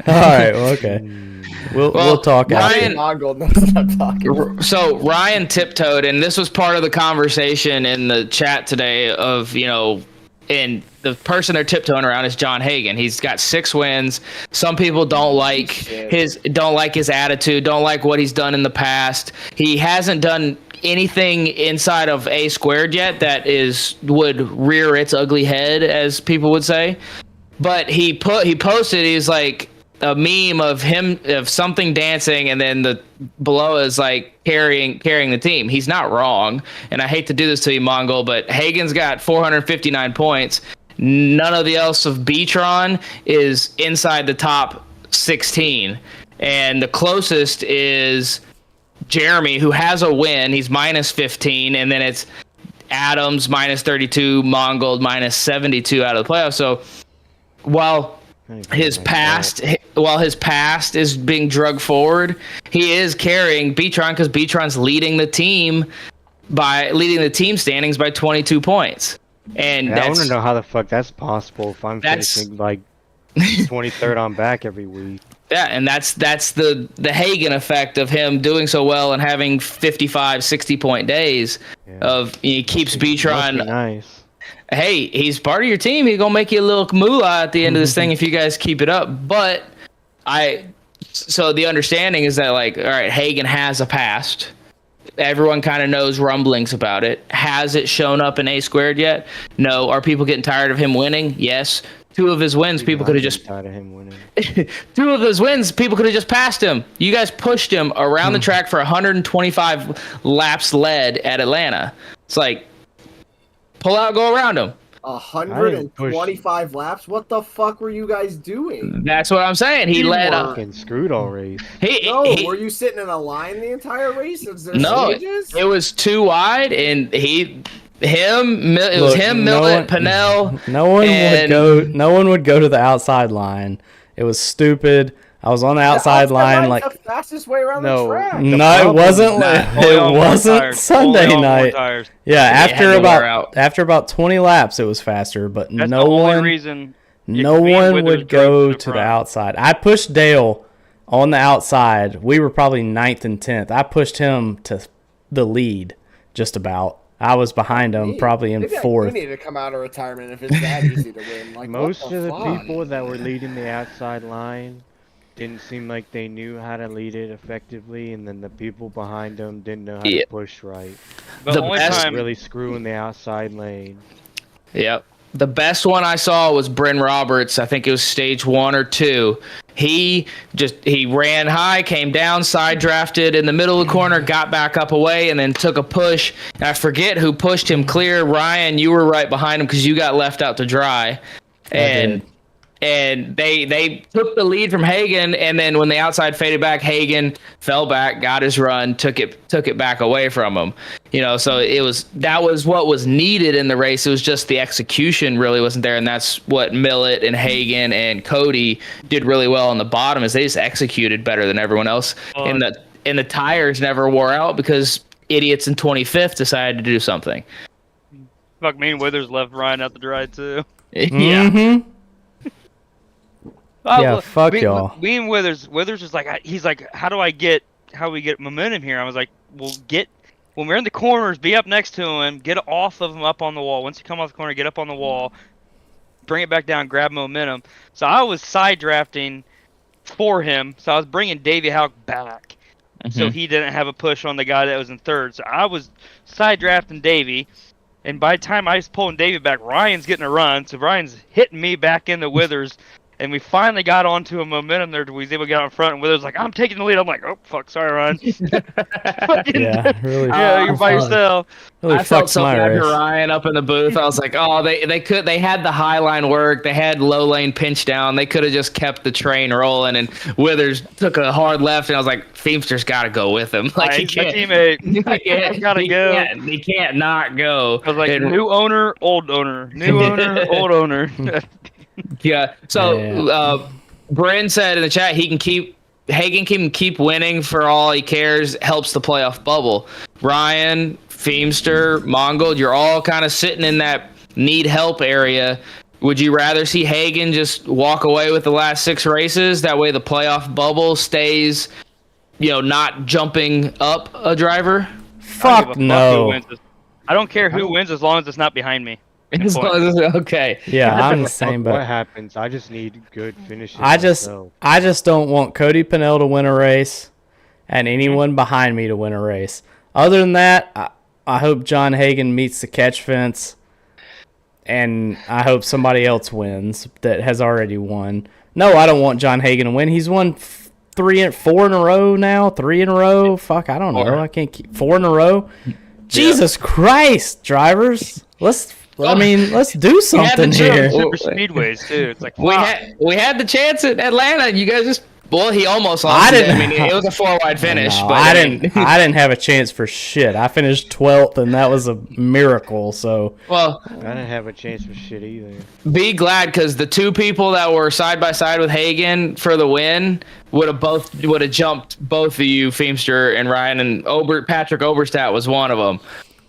right, well, okay. We'll talk after.
So Ryan tiptoed, and this was part of the conversation in the chat today of, and the person they're tiptoeing around is John Hagan. He's got 6 wins. Some people don't like his attitude, don't like what he's done in the past. He hasn't done anything inside of A squared yet that would rear its ugly head, as people would say. But he posted, he's like a meme of something dancing, and then below is like carrying the team. He's not wrong, and I hate to do this to you, Mongol, but Hagen's got 459 points. None of the else of Beatron is inside the top 16, and the closest is Jeremy, who has a win. He's minus 15, and then it's Adams minus 32, Mongol minus 72 out of the playoffs. So while his past is being drugged forward, he is carrying Beatron, because Beatron's leading the team standings by 22 points. And
I want to know how the fuck that's possible if I'm finishing like 23rd on back every week.
Yeah, and that's the Hagen effect of him doing so well and having 55, 60-point days. Yeah. He keeps Beatron.
Nice.
Hey, he's part of your team. He's gonna make you a little moolah at the end of this thing if you guys keep it up. But so the understanding is that, like, all right, Hagen has a past. Everyone kind of knows rumblings about it. Has it shown up in A squared yet? No. Are people getting tired of him winning? Yes. 2 of his wins, people could have just
tired of him winning.
2 of his wins, people could have just passed him. You guys pushed him around the track for 125 laps led at Atlanta. It's like, pull out, go around him.
125 laps? What the fuck were you guys doing?
That's what I'm saying. He led up.
Fucking screwed all race.
Were you sitting in a line the entire race?
No, it was too wide, and it was him, Millet, Pinnell.
No one would go to the outside line. It was stupid. I was on the outside line, like
the fastest way around the track.
No, it wasn't. It wasn't Sunday night. Yeah, after about 20 laps, it was faster. But no one would go to the outside. I pushed Dale on the outside. We were probably 9th and 10th. I pushed him to the lead, just about. I was behind him, probably in 4th.
You need to come out of retirement if it's that easy to win. Like,
most of the people that were leading the outside line didn't seem like they knew how to lead it effectively, and then the people behind them didn't know how to push right.
The only time
really screwing the outside lane.
Yep. The best one I saw was Bryn Roberts. I think it was stage 1 or 2. He ran high, came down, side drafted in the middle of the corner, got back up away, and then took a push. And I forget who pushed him clear. Ryan, you were right behind him because you got left out to dry. And and they took the lead from Hagen, and then when the outside faded back, Hagen fell back, got his run, took it back away from him. So that was what was needed in the race. It was just the execution really wasn't there, and that's what Millett and Hagen and Cody did really well on the bottom, is they just executed better than everyone else. And the tires never wore out because idiots in 25th decided to do something.
Fuck, me and Withers left Ryan out to dry too.
Yeah.
Mm-hmm. Yeah, fuck y'all.
Me and Withers was like, he's like, how we get momentum here? I was like, when we're in the corners, be up next to him, get off of him up on the wall. Once you come off the corner, get up on the wall, bring it back down, grab momentum. So I was side drafting for him. So I was bringing Davey Houck back. So he didn't have a push on the guy that was in third. So I was side drafting Davey. And by the time I was pulling Davey back, Ryan's getting a run. So Ryan's hitting me back into Withers. And we finally got onto a momentum there. We was able to get out in front. And Withers was like, I'm taking the lead. I'm like, oh, fuck. Sorry, Ryan.
Yeah, really.
Yeah, you're by yourself.
Really
I felt so
my
bad
race.
for Ryan up in the booth. I was like, oh, they had the high line work. They had low lane pinch down. They could have just kept the train rolling. And Withers took a hard left, and I was like, Feemster's got to go with him. Like, he
He's my
can't.
teammate. Gotta go.
He can't not go.
I was like,
And-
new owner, old owner. New owner, old owner.
Yeah. So Bryn said in the chat Hagen can keep winning for all he cares, helps the playoff bubble. Ryan, Feemster, Mongold, you're all kind of sitting in that need help area. Would you rather see Hagen just walk away with the last 6 races? That way the playoff bubble stays, not jumping up a driver?
Fuck no.
I don't care who wins as long as it's not behind me.
Okay.
Yeah, I'm the
Fuck
same,
what
but
happens? I just need good finishes.
I just don't want Cody Pennell to win a race and anyone behind me to win a race. Other than that, I hope John Hagen meets the catch fence, and I hope somebody else wins that has already won. No, I don't want John Hagen to win. He's won 4 in a row now. 3 in a row. Fuck, I don't know. I can't keep 4 in a row. Jesus Christ, drivers. Let's do something here.
Super speedways too. It's like
we had the chance at Atlanta. You guys just he almost lost. It was a 4-wide finish.
No,
but
I didn't have a chance for shit. I finished 12th, and that was a miracle. So
well,
I didn't have a chance for shit either.
be glad, because the 2 people that were side by side with Hagen for the win would have jumped both of you, Feemster and Ryan, and Patrick Oberstadt was one of them.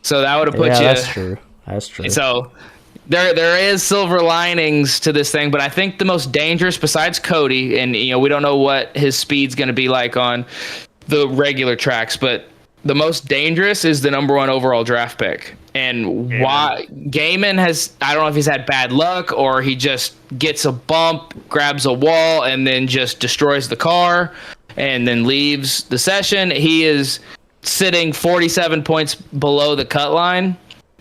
So that would have put you.
That's true. That's true.
So there is silver linings to this thing, but I think the most dangerous, besides Cody, and we don't know what his speed's going to be like on the regular tracks, but the most dangerous is the number 1 overall draft pick. And why Gaiman I don't know if he's had bad luck or he just gets a bump, grabs a wall, and then just destroys the car and then leaves the session. He is sitting 47 points below the cut line.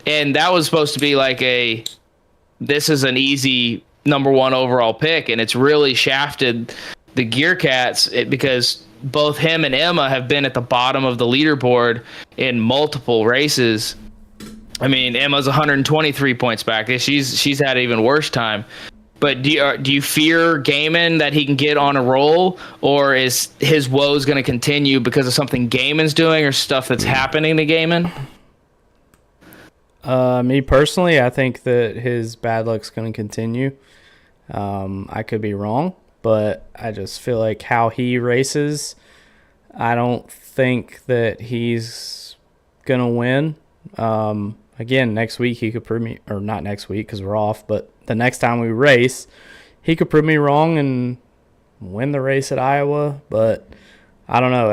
And that was supposed to be like this is an easy number 1 overall pick, and it's really shafted the Gear Cats because both him and Emma have been at the bottom of the leaderboard in multiple races. I mean, Emma's 123 points back. She's had an even worse time. But do you fear Gaiman that he can get on a roll, or is his woes going to continue because of something Gaiman's doing or stuff that's happening to Gaiman?
Me personally, I think that his bad luck's going to continue. I could be wrong, but I just feel like how he races, I don't think that he's going to win. Again, next week he could prove me, or not next week because we're off, but the next time we race, he could prove me wrong and win the race at Iowa. But I don't know.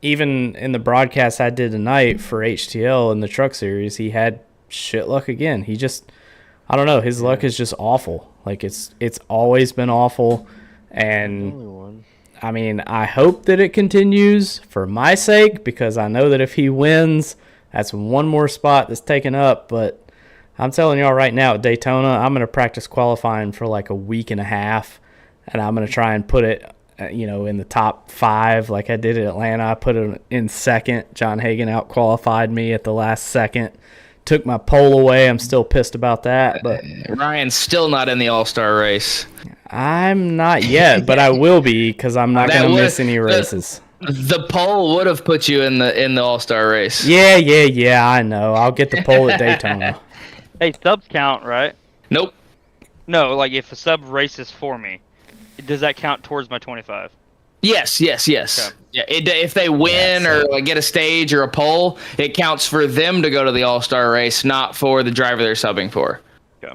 Even in the broadcast I did tonight for HTL in the truck series, he had shit luck again. I don't know. His luck is just awful. Like it's always been awful. And I mean, I hope that it continues for my sake, because I know that if he wins, that's 1 more spot that's taken up. But I'm telling y'all right now, at Daytona, I'm going to practice qualifying for like a week and a half, and I'm going to try and put it in the top 5 like I did at Atlanta. I put it in second. John Hagen out-qualified me at the last second took my pole away. I'm still pissed about that, but
Ryan's still not in the All-Star race.
I'm not yet, but I will be because I'm not going to miss any races.
The pole would have put you in the All-Star race.
Yeah, I know. I'll get the pole at Daytona.
Hey, subs count, right?
Nope.
No, like if a sub races for me, does that count towards my 25?
Yes. Okay. Yeah, if they win or like get a stage or a pole, it counts for them to go to the All-Star race, not for the driver they're subbing for.
Okay.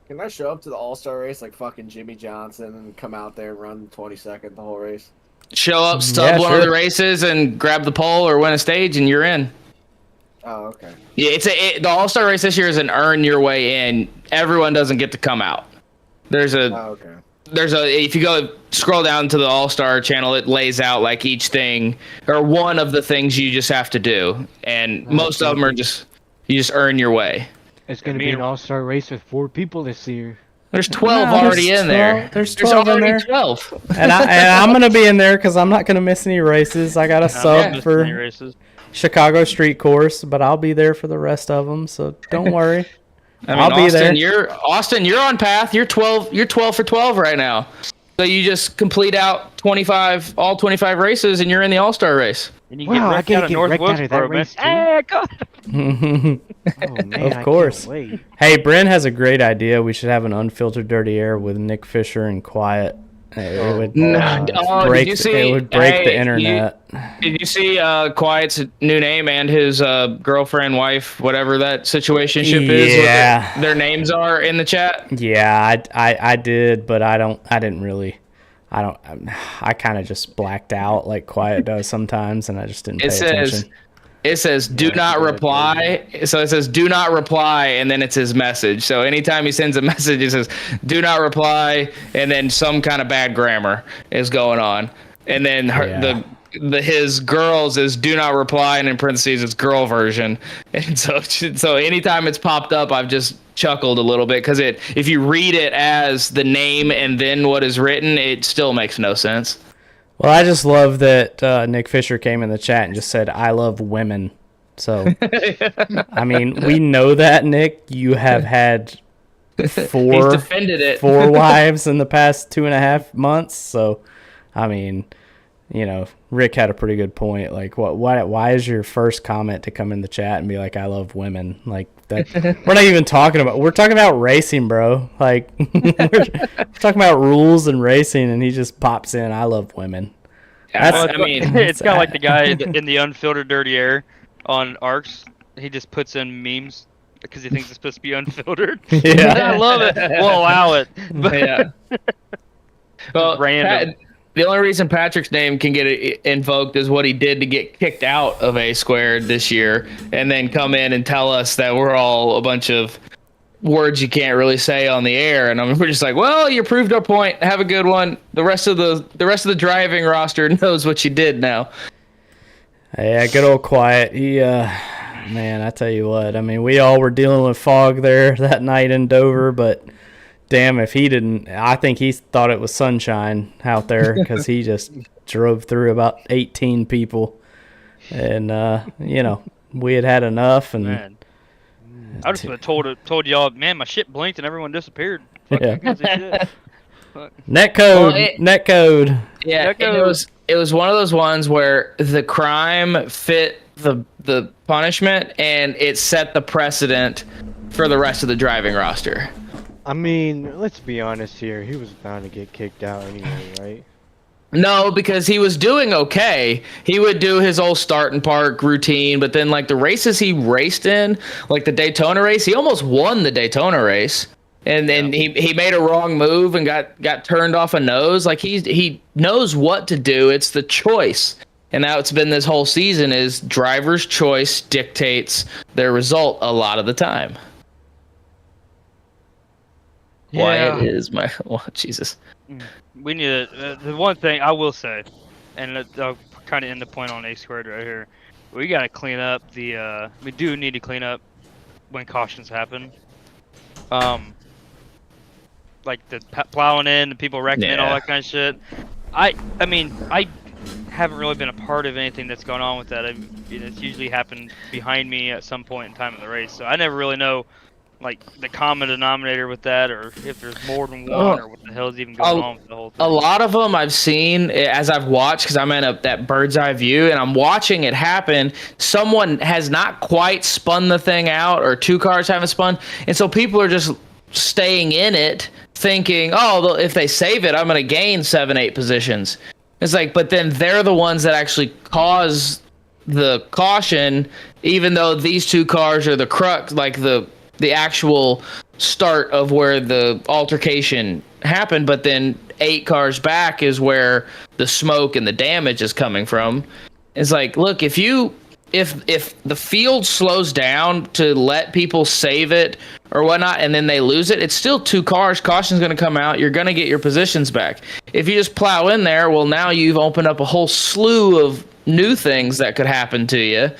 Can I show up to the All-Star race like fucking Jimmy Johnson and come out there and run 22nd the whole race?
Show up, sub one of the races, and grab the pole or win a stage, and you're in.
Oh, okay.
Yeah, the All-Star race this year is an earn your way in. Everyone doesn't get to come out. There's a if you go scroll down to the All-Star channel, it lays out like each thing or one of the things you just have to do, and most of them are just you just earn your way.
It's gonna be an All-Star race with 4 people this year.
There's 12 already in there.
There's 12 in there.
12.
And I'm going to be in there because I'm not going to miss any races. I got a sub for Chicago Street Course, but I'll be there for the rest of them, so don't worry.
I'll be there. You're on path. You're 12 for 12 right now. So you just complete out all 25 races, and you're in the All-Star race.
And you get wrecked out of that race,
man. Oh, man,
of course. Hey, Bryn has a great idea. We should have an Unfiltered Dirty Air with Nick Fisher and Quiet. It would break the internet.
Did you see Quiet's new name and his girlfriend, wife, whatever that situationship is?
Yeah.
Their names are in the chat?
Yeah, I did, but I kind of just blacked out like Quiet does sometimes, and I just didn't pay attention.
It says, do not reply. So it says, do not reply, and then it's his message. So anytime he sends a message, it says, do not reply, and then some kind of bad grammar is going on. And then his girls is do not reply, and in parentheses, it's girl version. And so anytime it's popped up, I've just chuckled a little bit because if you read it as the name and then what is written, it still makes no sense.
Well, I just love that Nick Fisher came in the chat and just said, I love women. So, I mean, we know that, Nick. You have had four wives in the past 2.5 months. So, I mean, Rick had a pretty good point. Like, why is your first comment to come in the chat and be like, I love women? Like, that we're not even talking about. We're talking about racing, bro. Like, we're talking about rules and racing, and he just pops in. I love women.
It's kind of like the guy in the Unfiltered Dirty Air on ARCs. He just puts in memes because he thinks it's supposed to be unfiltered.
Yeah,
I love it. We'll allow it. But
yeah. Well,
random.
The only reason Patrick's name can get invoked is what he did to get kicked out of A Squared this year, and then come in and tell us that we're all a bunch of words you can't really say on the air. And we're just like, well, you proved our point. Have a good one. The rest of the driving roster knows what you did now.
Yeah, good old Quiet. He, man, I tell you what. I mean, we all were dealing with fog there that night in Dover, but. Damn, if he didn't, I think he thought it was sunshine out there because he just drove through about 18 people. And, we had enough. And
man. I just would have told y'all, man, my shit blinked and everyone disappeared.
Yeah.
Netcode.
Netcode.
Yeah, it was one of those ones where the crime fit the punishment and it set the precedent for the rest of the driving roster.
I mean, let's be honest here. He was bound to get kicked out anyway, right?
No, because he was doing okay. He would do his old start and park routine, but then like the races he raced in, like the Daytona race, he almost won the Daytona race. And then he made a wrong move and got turned off a nose. Like he knows what to do. It's the choice. And now it's been this whole season is driver's choice dictates their result a lot of the time. Why it is my Jesus.
We need the one thing I will say, and I'll kind of end the point on A Squared right here. We got to clean up we do need to clean up when cautions happen. Like the plowing in, the people wrecking in, all that kind of shit. I mean, I haven't really been a part of anything that's going on with that. It's usually happened behind me at some point in time in the race, so I never really know like the common denominator with that, or if there's more than one, or what the hell is even going on with the whole thing.
A lot of them I've seen as I've watched, because I'm in that bird's eye view and I'm watching it happen. Someone has not quite spun the thing out, or 2 cars haven't spun, and so people are just staying in it, thinking, oh, if they save it, I'm going to gain 7-8 positions. It's like, but then they're the ones that actually cause the caution, even though these 2 cars are the crux, like the actual start of where the altercation happened. But then 8 cars back is where the smoke and the damage is coming from. It's like, look, if the field slows down to let people save it or whatnot, and then they lose it, it's still 2 cars. Caution's going to come out. You're going to get your positions back. If you just plow in there, well, now you've opened up a whole slew of new things that could happen to you.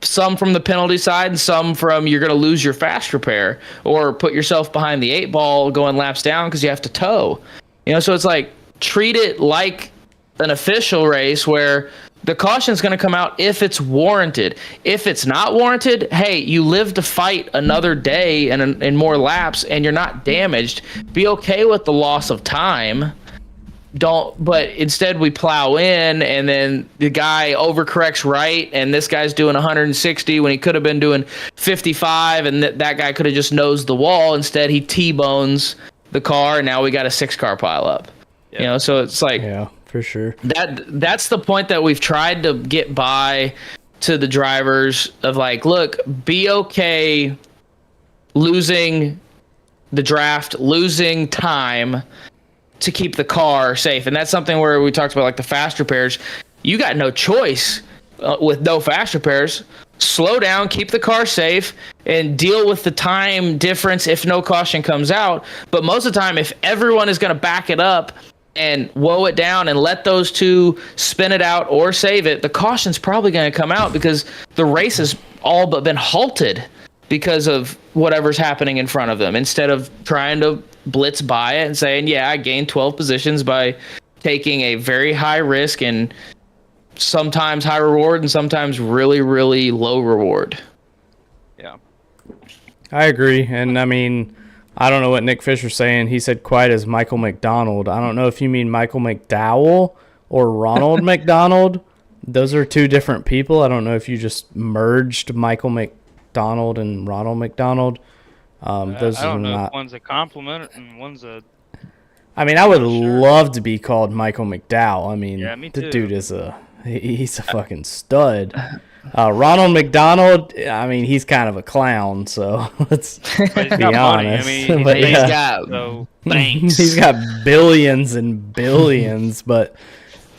Some from the penalty side, and some from you're going to lose your fast repair or put yourself behind the 8 ball going laps down because you have to tow. So it's like, treat it like an official race where the caution is going to come out if it's warranted. If it's not warranted, hey, you live to fight another day and more laps, and you're not damaged. Be okay with the loss of time. But instead we plow in, and then the guy overcorrects right, and this guy's doing 160 when he could have been doing 55, and that guy could have just nosed the wall. Instead, he T-bones the car, and now we got a 6-car pile up. Yeah. So it's like,
yeah, for sure.
That's the point that we've tried to get by to the drivers of, like, look, be okay losing the draft, losing time to keep the car safe. And that's something where we talked about, like, the fast repairs. You got no choice with no fast repairs. Slow down, keep the car safe, and deal with the time difference if no caution comes out. But most of the time, if everyone is going to back it up and woe it down and let those 2 spin it out or save it, the caution's probably going to come out because the race has all but been halted because of whatever's happening in front of them, instead of trying to blitz by it and saying, yeah, I gained 12 positions by taking a very high risk and sometimes high reward and sometimes really, really low reward.
Yeah.
I agree. And I mean, I don't know what Nick Fisher's saying. He said quiet as Michael McDonald. I don't know if you mean Michael McDowell or Ronald McDonald. Those are 2 different people. I don't know if you just merged Michael McDonald and Ronald McDonald. Those
I don't know
not...
if one's a compliment and one's a...
I mean, I would love to be called Michael McDowell. I mean,
yeah, me too.
The dude is he's a fucking stud. Ronald McDonald, I mean, he's kind of a clown, so let's be honest.
I mean,
but
he's
yeah.
got banks.
He's got billions and billions, but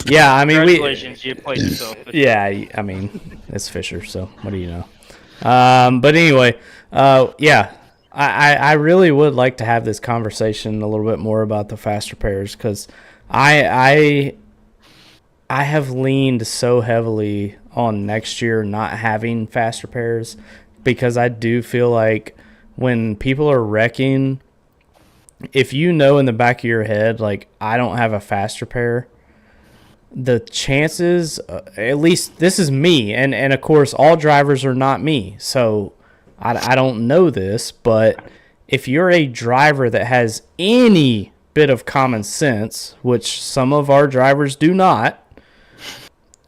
yeah, I mean,
congratulations, you played yourself.
Yeah, I mean, it's Fisher, so what do you know? But anyway, yeah. I really would like to have this conversation a little bit more about the fast repairs, because I have leaned so heavily on next year not having fast repairs, because I do feel like when people are wrecking, if you know in the back of your head, like, I don't have a fast repair, the chances, at least this is me, and of course all drivers are not me, so I don't know this, but if you're a driver that has any bit of common sense, which some of our drivers do not,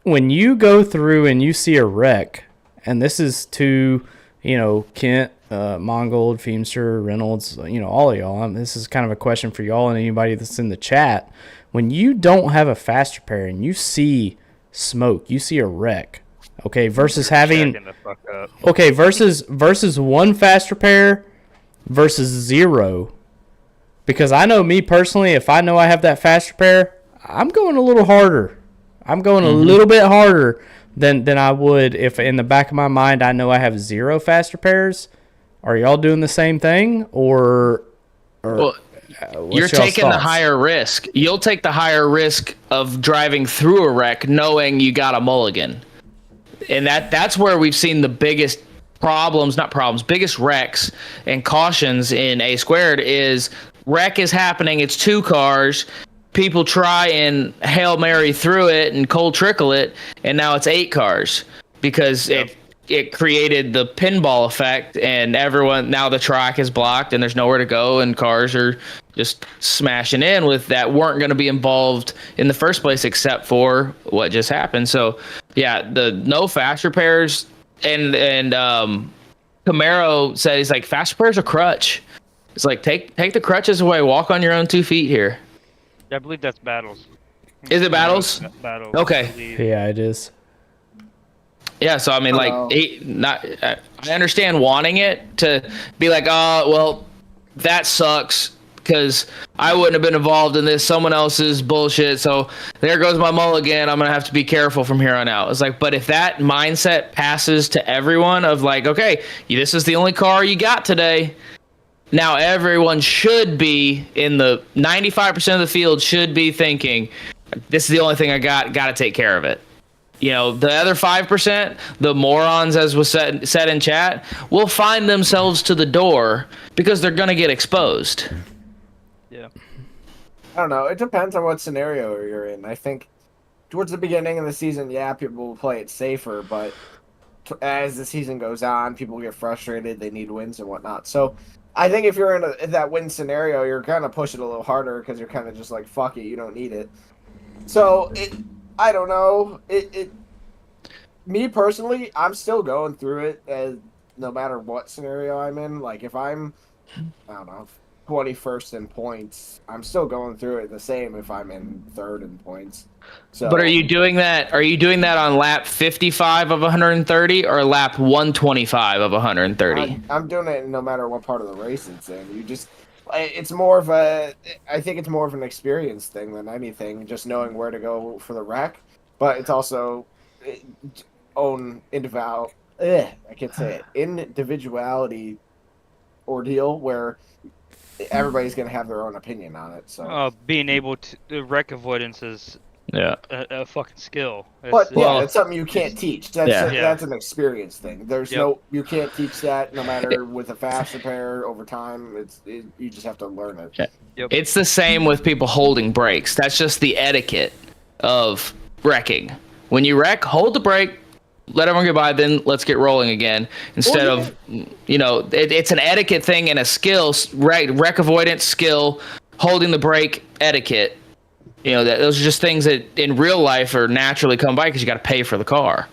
when you go through and you see a wreck, and this is to, Kent, Mongold, Feemster, Reynolds, all of y'all, this is kind of a question for y'all and anybody that's in the chat. When you don't have a fast repair and you see smoke, you see a wreck, okay, versus having versus 1 fast repair versus 0. Because I know me personally, if I know I have that fast repair, I'm going a little harder. I'm going a little bit harder than I would if in the back of my mind I know I have 0 fast repairs. Are y'all doing the same thing, or
well, you're taking the higher risk? You'll take the higher risk of driving through a wreck knowing you got a mulligan. And that's where we've seen the biggest biggest wrecks and cautions in A squared is wreck is happening. It's 2 cars. people try and Hail Mary through it and cold trickle it, and now it's 8 cars because it created the pinball effect, and everyone, now the track is blocked and there's nowhere to go, and cars are just smashing in with that weren't going to be involved in the first place except for what just happened. So yeah, the no fast repairs, and Camaro said, he's like, fast repairs are crutch. It's like, take the crutches away, walk on your own 2 feet here.
I believe that's Battles.
Is it Battles?
Battles.
Okay.
Yeah, it is.
Yeah, so I mean, like, I understand wanting it to be like, oh, well, that sucks because I wouldn't have been involved in this. Someone else's bullshit. So there goes my mulligan. I'm gonna have to be careful from here on out. It's like, but if that mindset passes to everyone of like, okay, this is the only car you got today. Now everyone should be in the 95% of the field should be thinking, this is the only thing I got to take care of it. You know, the other 5%, the morons, as was said in chat, will find themselves to the door because they're going to get exposed.
Yeah.
I don't know. It depends on what scenario you're in. I think towards the beginning of the season, yeah, people will play it safer, but as the season goes on, people get frustrated. They need wins and whatnot. So I think if you're in that win scenario, you're kind of pushing a little harder because you're kind of just like, fuck it, you don't need it. So I don't know. Me personally, I'm still going through it as no matter what scenario I'm in. Like if I'm, I don't know, 21st in points, I'm still going through it the same if I'm in 3rd in points. So,
but are you doing that? Are you doing that on lap 55 of 130 or lap 125 of 130?
I'm doing it no matter what part of the race it's in. It's more of I think it's more of an experience thing than anything, just knowing where to go for the wreck. But it's also own individuality ordeal where everybody's going to have their own opinion on it. So
being able to wreck avoidance is a fucking skill.
It's something you can't teach. That's an experience thing. You can't teach that no matter with a fast repair over time. You just have to learn it.
Yeah. Yep. It's the same with people holding brakes. That's just the etiquette of wrecking. When you wreck, hold the brake, let everyone get by, then let's get rolling again. Instead of, it's an etiquette thing and a skill, wreck avoidance skill, holding the brake etiquette. Those are just things that in real life are naturally come by because you got to pay for the car.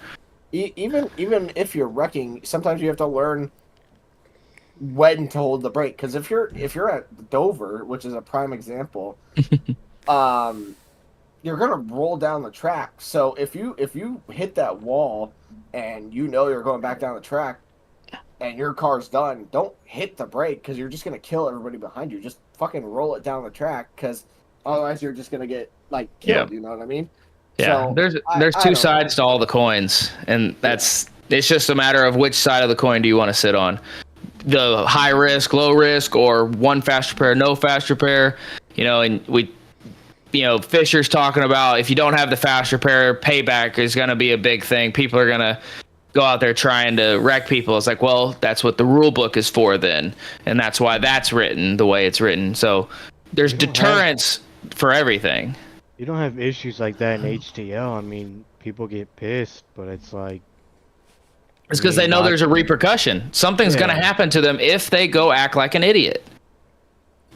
Even if you're wrecking, sometimes you have to learn when to hold the brake. Because if you're at Dover, which is a prime example, you're gonna roll down the track. So if you hit that wall and you're going back down the track and your car's done, don't hit the brake because you're just gonna kill everybody behind you. Just fucking roll it down the track because otherwise you're just gonna get killed. You know what I mean?
Yeah. So there's two sides to all the coins, and it's just a matter of which side of the coin do you want to sit on. The high risk, low risk, or one fast repair, no fast repair. And Fisher's talking about if you don't have the fast repair, payback is going to be a big thing. People are going to go out there trying to wreck people. It's like, well, that's what the rule book is for then. And that's why that's written the way it's written. So there's deterrence for everything.
You don't have issues like that in HTL. I mean, people get pissed, but it's like...
It's because they know there's a repercussion. Something's going to happen to them if they go act like an idiot.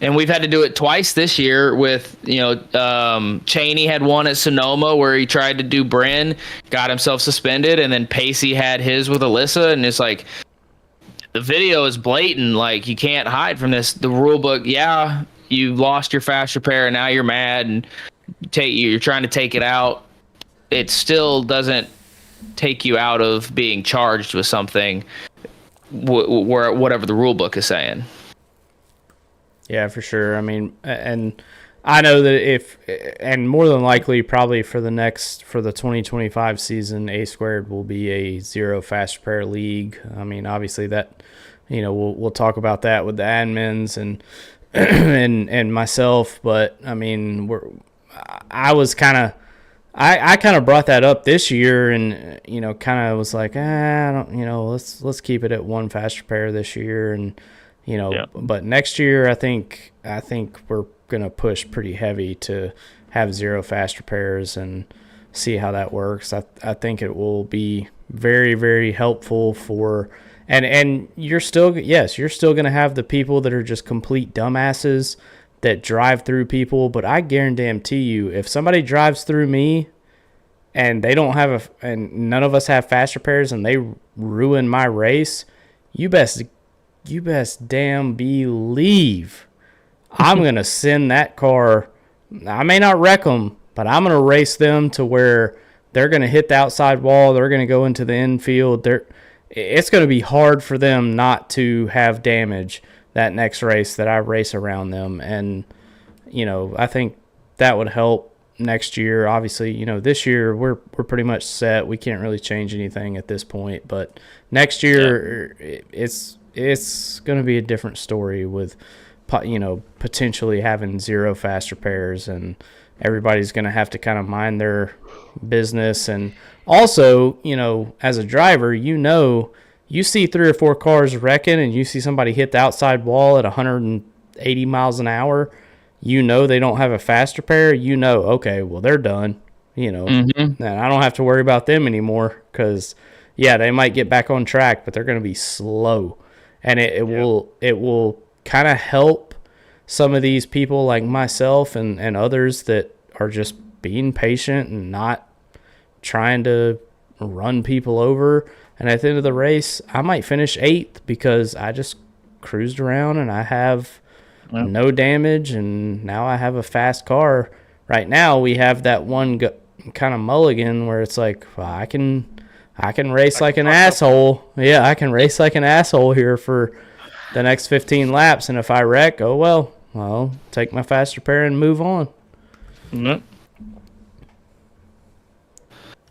And we've had to do it twice this year with, Cheney had one at Sonoma where he tried to do Bryn, got himself suspended, and then Pacey had his with Alyssa, and it's like, the video is blatant, like, you can't hide from this. The rule book, you lost your fast repair, and now you're mad, and you're trying to take it out. It still doesn't take you out of being charged with something, whatever the rule book is saying.
Yeah, for sure. I mean, and I know that and more than likely, probably for the 2025 season, A Squared will be a 0 fast repair league. I mean, obviously that, we'll talk about that with the admins and and myself. But I mean, I kind of brought that up this year, and kind of was like, I don't, let's keep it at 1 fast repair this year, and But next year, I think we're gonna push pretty heavy to have 0 fast repairs and see how that works. I think it will be very, very helpful for, and you're still gonna have the people that are just complete dumbasses that drive through people. But I guarantee you, if somebody drives through me and they don't have and none of us have fast repairs and they ruin my race, you best damn believe I'm going to send that car. I may not wreck them, but I'm going to race them to where they're going to hit the outside wall. They're going to go into the infield. It's going to be hard for them not to have damage that next race that I race around them. And, I think that would help next year. Obviously, this year we're pretty much set. We can't really change anything at this point. But next year, it's going to be a different story with, potentially having 0 fast repairs, and everybody's going to have to kind of mind their business. And also, as a driver, you see 3 or 4 cars wrecking and you see somebody hit the outside wall at 180 miles an hour, they don't have a fast repair, okay, well, they're done, and I don't have to worry about them anymore because, they might get back on track, but they're going to be slow. And it will kind of help some of these people like myself and others that are just being patient and not trying to run people over. And at the end of the race, I might finish 8th because I just cruised around and I have no damage, and now I have a fast car. Right now, we have that one kind of mulligan where it's like, well, I can race like an asshole. Yeah, I can race like an asshole here for the next 15 laps, and if I wreck, oh well, I'll take my fast repair and move on.
Mm-hmm.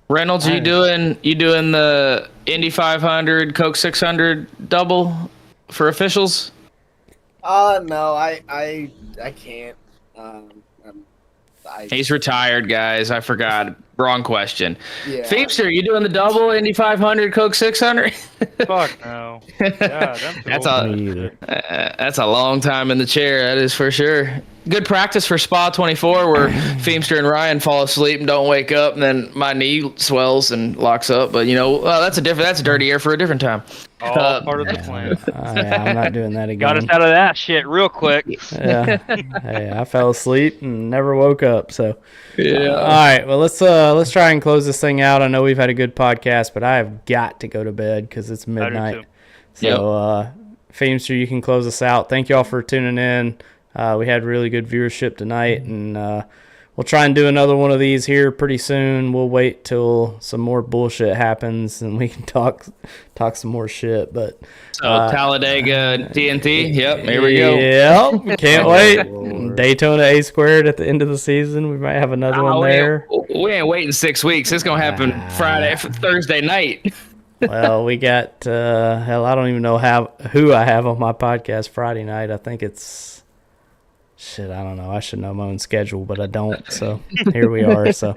Reynolds, you doing the Indy 500, Coke 600 double for officials?
No, I can't.
He's retired, guys. I forgot. Wrong question.
Yeah.
Feemster, you doing the double Indy 500, Coke 600?
Fuck no.
That's a long time in the chair. That is for sure. Good practice for Spa 24, where Feemster and Ryan fall asleep and don't wake up, and then my knee swells and locks up. But that's a dirty air for a different time.
All part of the plan.
I'm not doing that again.
Got us out of that shit real quick.
Yeah. Hey, I fell asleep and never woke up. So
yeah.
All right. Well, let's try and close this thing out. I know we've had a good podcast, but I have got to go to bed because it's midnight. So, Feemster, you can close us out. Thank you all for tuning in. We had really good viewership tonight, and we'll try and do another one of these here pretty soon. We'll wait till some more bullshit happens and we can talk some more shit. But
Talladega TNT, yep, here we go.
Yep, can't wait. Daytona A squared at the end of the season. We might have another one there.
We ain't waiting 6 weeks. It's gonna happen Thursday night.
Well, we got hell, I don't even know who I have on my podcast Friday night. I think it's shit, I don't know. I should know my own schedule, but I don't. So here we are. So,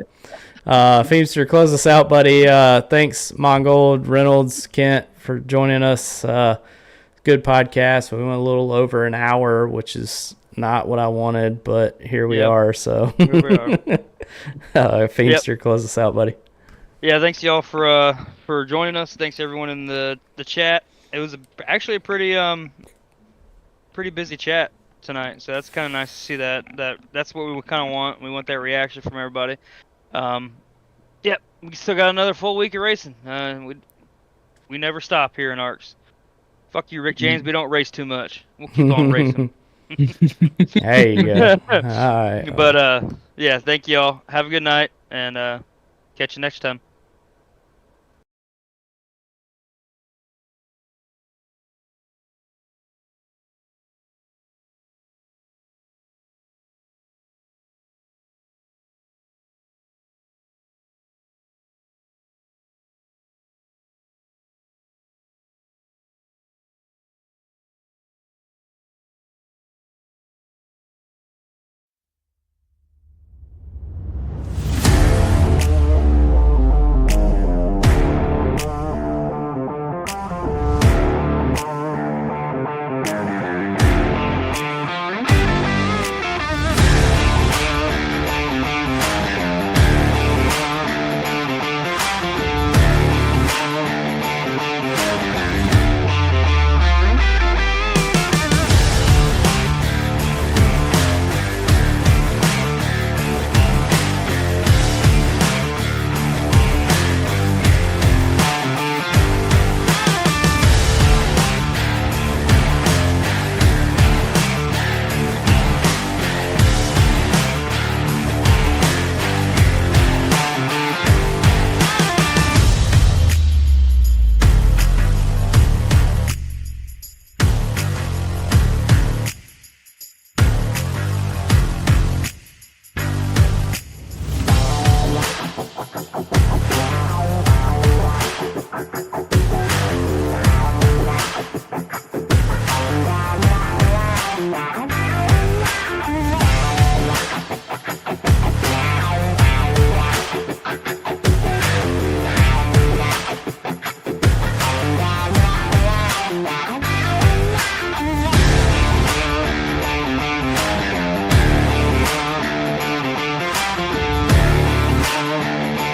Feemster, close us out, buddy. Thanks, Mongold, Reynolds, Kent, for joining us. Good podcast. We went a little over an hour, which is not what I wanted, but here we are. So, Feemster, close us out, buddy.
Yeah, thanks y'all for joining us. Thanks everyone in the chat. It was actually a pretty busy chat tonight, so that's kind of nice to see that's what we kind of want. We want that reaction from everybody. Yep, we still got another full week of racing. We never stop here in ARCS. Fuck you, Rick James. We don't race too much. We'll keep on racing.
There you go. All right.
But yeah, thank y'all. Have a good night, and catch you next time.